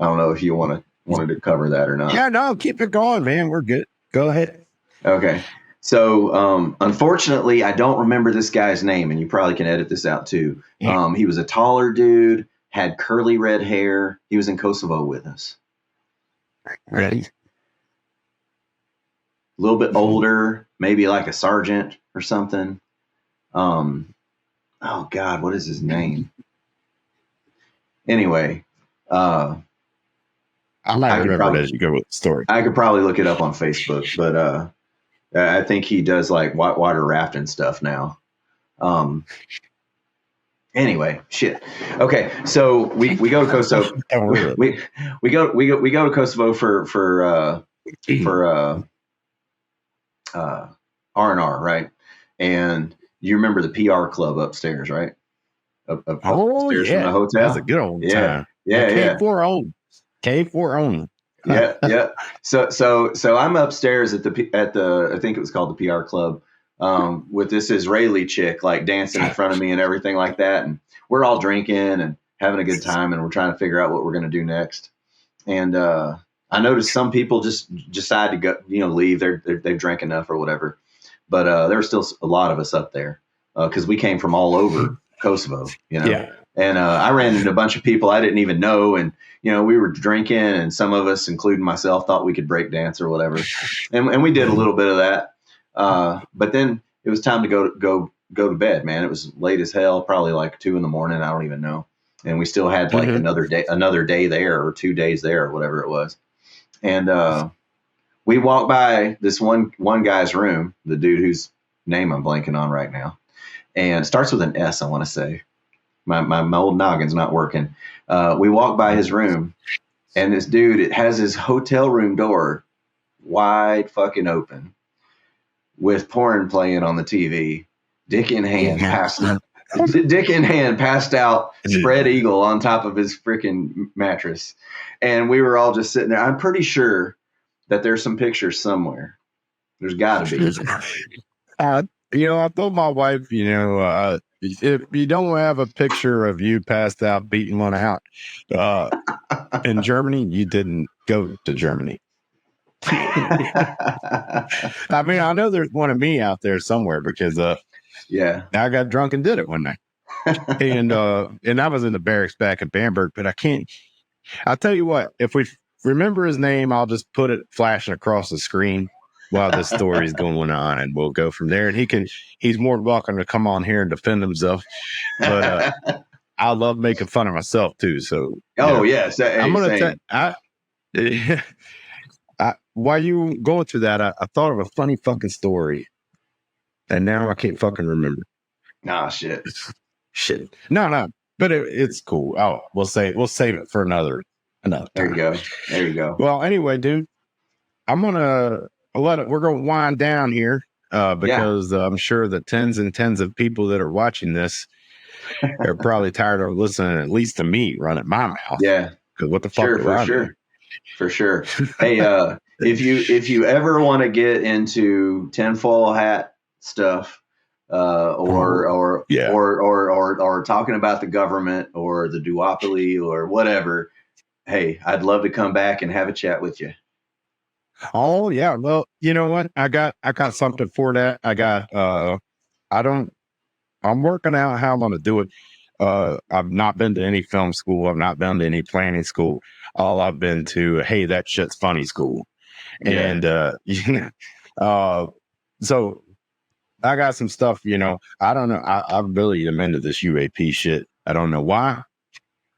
don't know if you wanted to cover that or not. Yeah, no, keep it going, man. We're good. Go ahead. Okay. So, unfortunately, I don't remember this guy's name, and you probably can edit this out too. He was a taller dude, had curly red hair. He was in Kosovo with us. Ready? A little bit older, maybe like a sergeant or something. Oh God, what is his name? Anyway, I might remember it as you go with the story. I could probably look it up on Facebook, but I think he does like whitewater rafting stuff now. Anyway, shit. Okay, so we go to Kosovo. we go to Kosovo for R&R, right? And you remember the PR club upstairs, right? Upstairs from the hotel. That's a good old time. K4 own. K4 own. Yeah. So I'm upstairs at the I think it was called the PR club, with this Israeli chick like dancing in front of me and everything like that, and we're all drinking and having a good time, and we're trying to figure out what we're going to do next. And I noticed some people just decide to go, leave. They've drank enough or whatever, but there were still a lot of us up there because we came from all over Kosovo, Yeah. And I ran into a bunch of people I didn't even know, and we were drinking, and some of us, including myself, thought we could break dance or whatever, and we did a little bit of that. But then it was time to go to bed, man. It was late as hell, probably like 2 a.m. I don't even know, and we still had like another day there, or 2 days there, or whatever it was, and we walked by this one guy's room, the dude whose name I'm blanking on right now, and it starts with an S, I want to say. My old noggin's not working. We walked by his room, and this dude, it has his hotel room door wide fucking open with porn playing on the TV. Dick in hand, passed out, spread eagle on top of his freaking mattress. And we were all just sitting there. I'm pretty sure that there's some pictures somewhere. There's got to be. I told my wife, if you don't have a picture of you passed out beating one out in Germany, you didn't go to Germany. I mean, I know there's one of me out there somewhere because I got drunk and did it one night. and I was in the barracks back in Bamberg, but I'll tell you what, if we remember his name, I'll just put it flashing across the screen while this story is going on, and we'll go from there. And he's more than welcome to come on here and defend himself. But I love making fun of myself too. So yes, I'm gonna while you going through that, I thought of a funny fucking story, and now I can't fucking remember. Nah, shit. No, but it's cool. Oh, we'll save it for another time. There you go. Well, anyway, dude, we're going to wind down here because I'm sure the tens and tens of people that are watching this are probably tired of listening, at least to me, running my mouth. Yeah. Because what the fuck? For sure. Hey, if you ever want to get into tinfoil hat stuff, or talking about the government or the duopoly or whatever, hey, I'd love to come back and have a chat with you. Oh yeah. Well, you know what? I got something for that. I'm working out how I'm going to do it. I've not been to any film school. I've not been to any planning school. All I've been to, hey, that shit's funny school. And, so I got some stuff, I don't know. I really am into this UAP shit. I don't know why.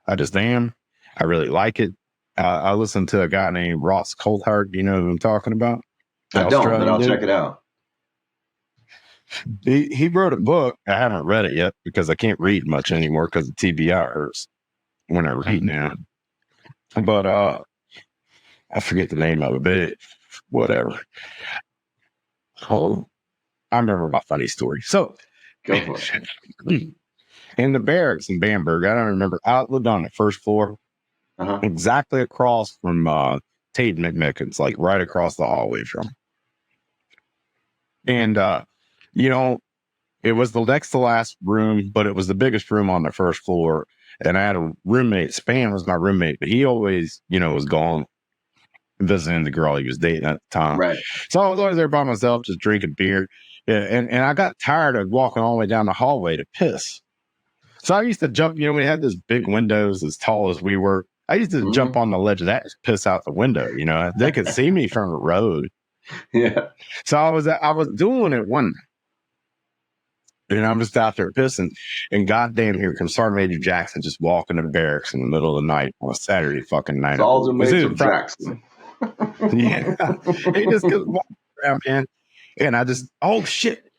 I just am. I really like it. I listened to a guy named Ross Coulthard. You know who I'm talking about? I don't, but I'll check it out. He wrote a book. I haven't read it yet because I can't read much anymore because the TBI hurts when I read now. But I forget the name of it, but whatever. Oh, I remember my funny story. So, Go for it. In the barracks in Bamberg, I don't remember. I lived on the first floor, exactly across from Tate McMickens, like right across the hallway from. And you know, it was the next to last room, but it was the biggest room on the first floor. And I had a roommate. Span was my roommate, but he always, was gone visiting the girl he was dating at the time. Right. So I was always there by myself, just drinking beer. Yeah, and I got tired of walking all the way down the hallway to piss. So I used to jump, we had these big windows as tall as we were. I used to jump on the ledge of that and piss out the window, They could see me from the road. Yeah. So I was doing it one night. And I'm just out there pissing. And goddamn, here comes Sergeant Major Jackson just walking to the barracks in the middle of the night on a Saturday fucking night. Sergeant Major Jackson. Yeah. He just goes walking around, man. And I just, oh shit.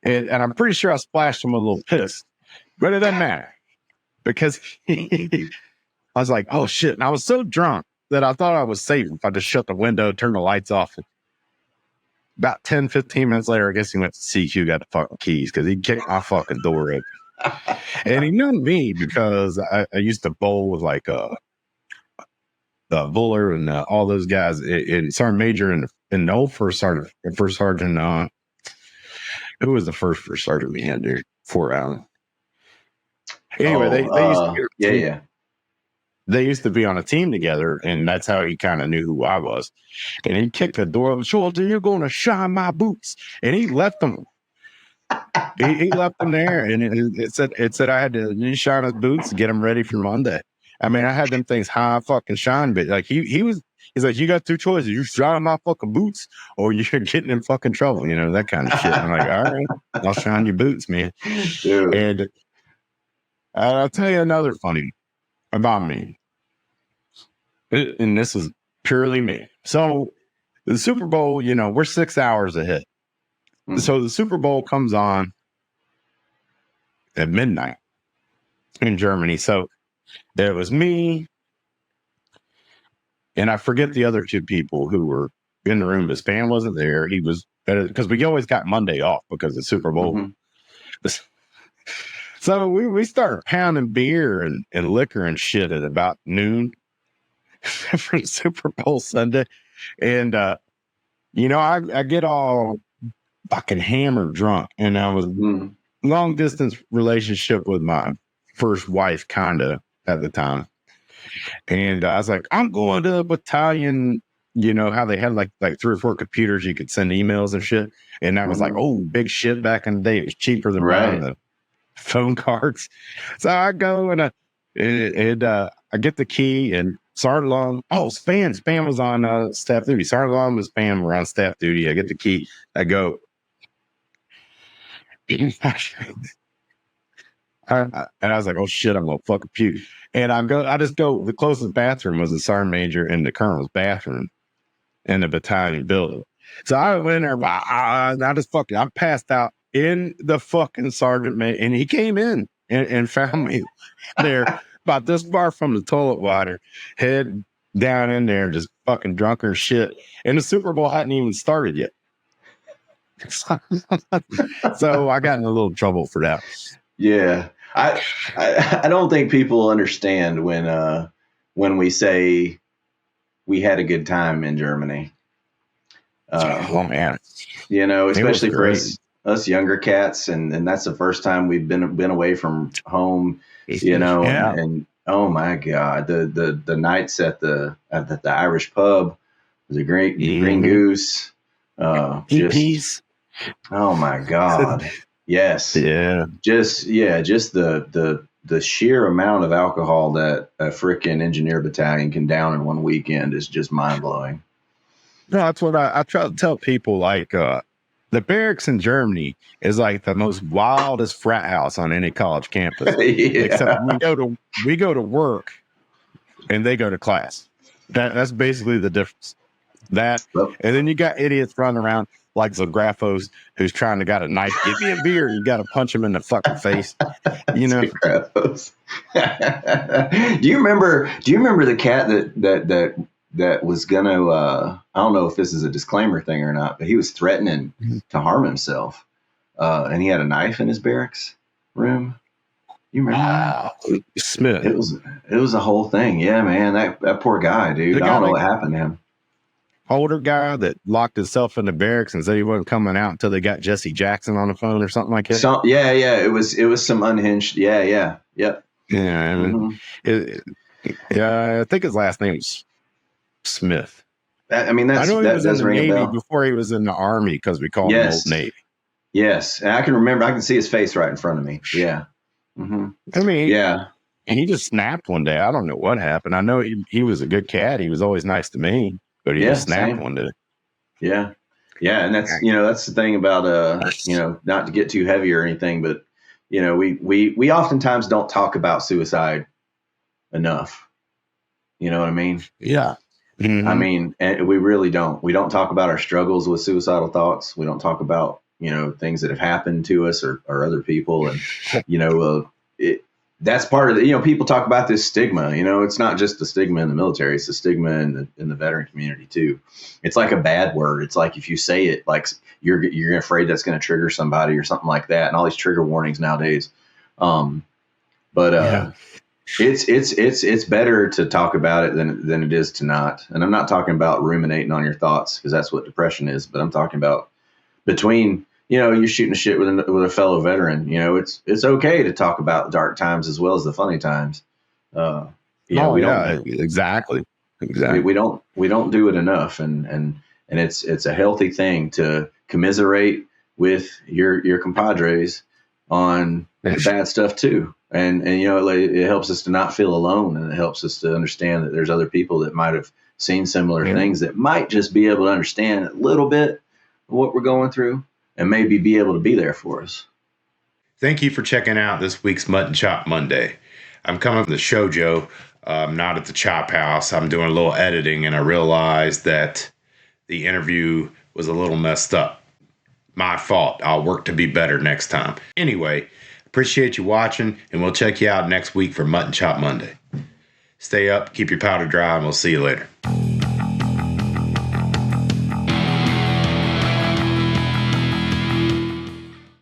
And I'm pretty sure I splashed him with a little piss. But it doesn't matter because I was like, oh shit. And I was so drunk that I thought I was safe if I just shut the window, turn the lights off. About 10, 15 minutes later, I guess he went to CQ, got the fucking keys because he kicked my fucking door open. And he knew me because I used to bowl with like Buller and all those guys in Sergeant Major and the old first sergeant. Who was the first sergeant we had there? Fort Allen. Anyway, they used to they used to be on a team together, and that's how he kind of knew who I was. And he kicked the door open. Shorty, you're going to shine my boots. And he left them. he left them there, and it said I had to shine his boots to get them ready for Monday. I mean, I had them things high fucking shine, but like he's like, you got two choices: you shine my fucking boots, or you're getting in fucking trouble. That kind of shit. I'm like, all right, I'll shine your boots, man. Dude. And I'll tell you another funny about me. And this is purely me. So the Super Bowl, we're 6 hours ahead. So the Super Bowl comes on at midnight in Germany. So there was me, and I forget the other two people who were in the room, but Span wasn't there. He was better because we always got Monday off because of Super Bowl. So we started pounding beer and liquor and shit at about noon for the Super Bowl Sunday. And, I get all fucking hammered drunk. And I was long distance relationship with my first wife, kind of at the time. And I was like, I'm going to a battalion, how they had like 3 or 4 computers you could send emails and shit. And that was like, oh, big shit back in the day. It was cheaper than buying the phone cards. So I go and I get the key, and Sergeant Long, Span was on staff duty. Sergeant Long and Span were on staff duty. I get the key. I go. And I was like, oh shit, I'm gonna fucking puke. And I just go, the closest bathroom was the Sergeant Major and the Colonel's bathroom in the battalion building. So I went in there, I passed out in the fucking Sergeant Major, and he came in and found me there about this far from the toilet water, head down in there, just fucking drunk or shit. And the Super Bowl hadn't even started yet. So I got in a little trouble for that. Yeah. I don't think people understand when we say we had a good time in Germany. Oh man. Especially for us younger cats, and that's the first time we've been away from home, and oh my God, the nights at the Irish pub was a great Green Goose. Oh my God. Yes. Yeah. Just the sheer amount of alcohol that a frickin' engineer battalion can down in one weekend is just mind blowing. No, that's what I try to tell people. Like the barracks in Germany is like the most wildest frat house on any college campus. Except we go to work and they go to class. That's basically the difference. That, Well, and then you got idiots running around like Zagraphos who's trying to got a knife. Give me a beer. You got to punch him in the fucking face. You know, do you remember? Do you remember the cat that was gonna? I don't know if this is a disclaimer thing or not, but he was threatening to harm himself, and he had a knife in his barracks room. You remember that? Smith. It was a whole thing. Yeah, man. That poor guy, dude. I don't know what happened to him. Older guy that locked himself in the barracks and said he wasn't coming out until they got Jesse Jackson on the phone or something like that. Yeah. It was some unhinged. Yeah. Yep. Yeah. I mean, I think his last name was Smith. I know he was in the Navy before he was in the Army because we called him Old Navy. Yes, and I can remember. I can see his face right in front of me. Yeah. Mm-hmm. I mean, yeah. And he just snapped one day. I don't know what happened. I know he was a good cat. He was always nice to me, but he just snapped one day. Yeah. Yeah. And that's the thing about, not to get too heavy or anything, but, we oftentimes don't talk about suicide enough. You know what I mean? Yeah. Mm-hmm. I mean, and we really don't. We don't talk about our struggles with suicidal thoughts. We don't talk about, things that have happened to us or other people. And, that's part of the, people talk about this stigma, it's not just the stigma in the military, it's the stigma in the veteran community too. It's like a bad word. It's like, if you say it, like you're afraid that's going to trigger somebody or something like that. And all these trigger warnings nowadays. It's better to talk about it than it is to not. And I'm not talking about ruminating on your thoughts, because that's what depression is, but I'm talking about between, you're shooting a shit with a fellow veteran. It's okay to talk about dark times as well as the funny times. Exactly. We don't do it enough, and it's a healthy thing to commiserate with your compadres on the bad stuff too. And it helps us to not feel alone, and it helps us to understand that there's other people that might have seen similar things that might just be able to understand a little bit of what we're going through, and maybe be able to be there for us. Thank you for checking out this week's Mutton Chop Monday. I'm coming from the Shoujo, not at the Chop House. I'm doing a little editing, and I realized that the interview was a little messed up. My fault. I'll work to be better next time. Anyway, appreciate you watching, and we'll check you out next week for Mutton Chop Monday. Stay up, keep your powder dry, and we'll see you later.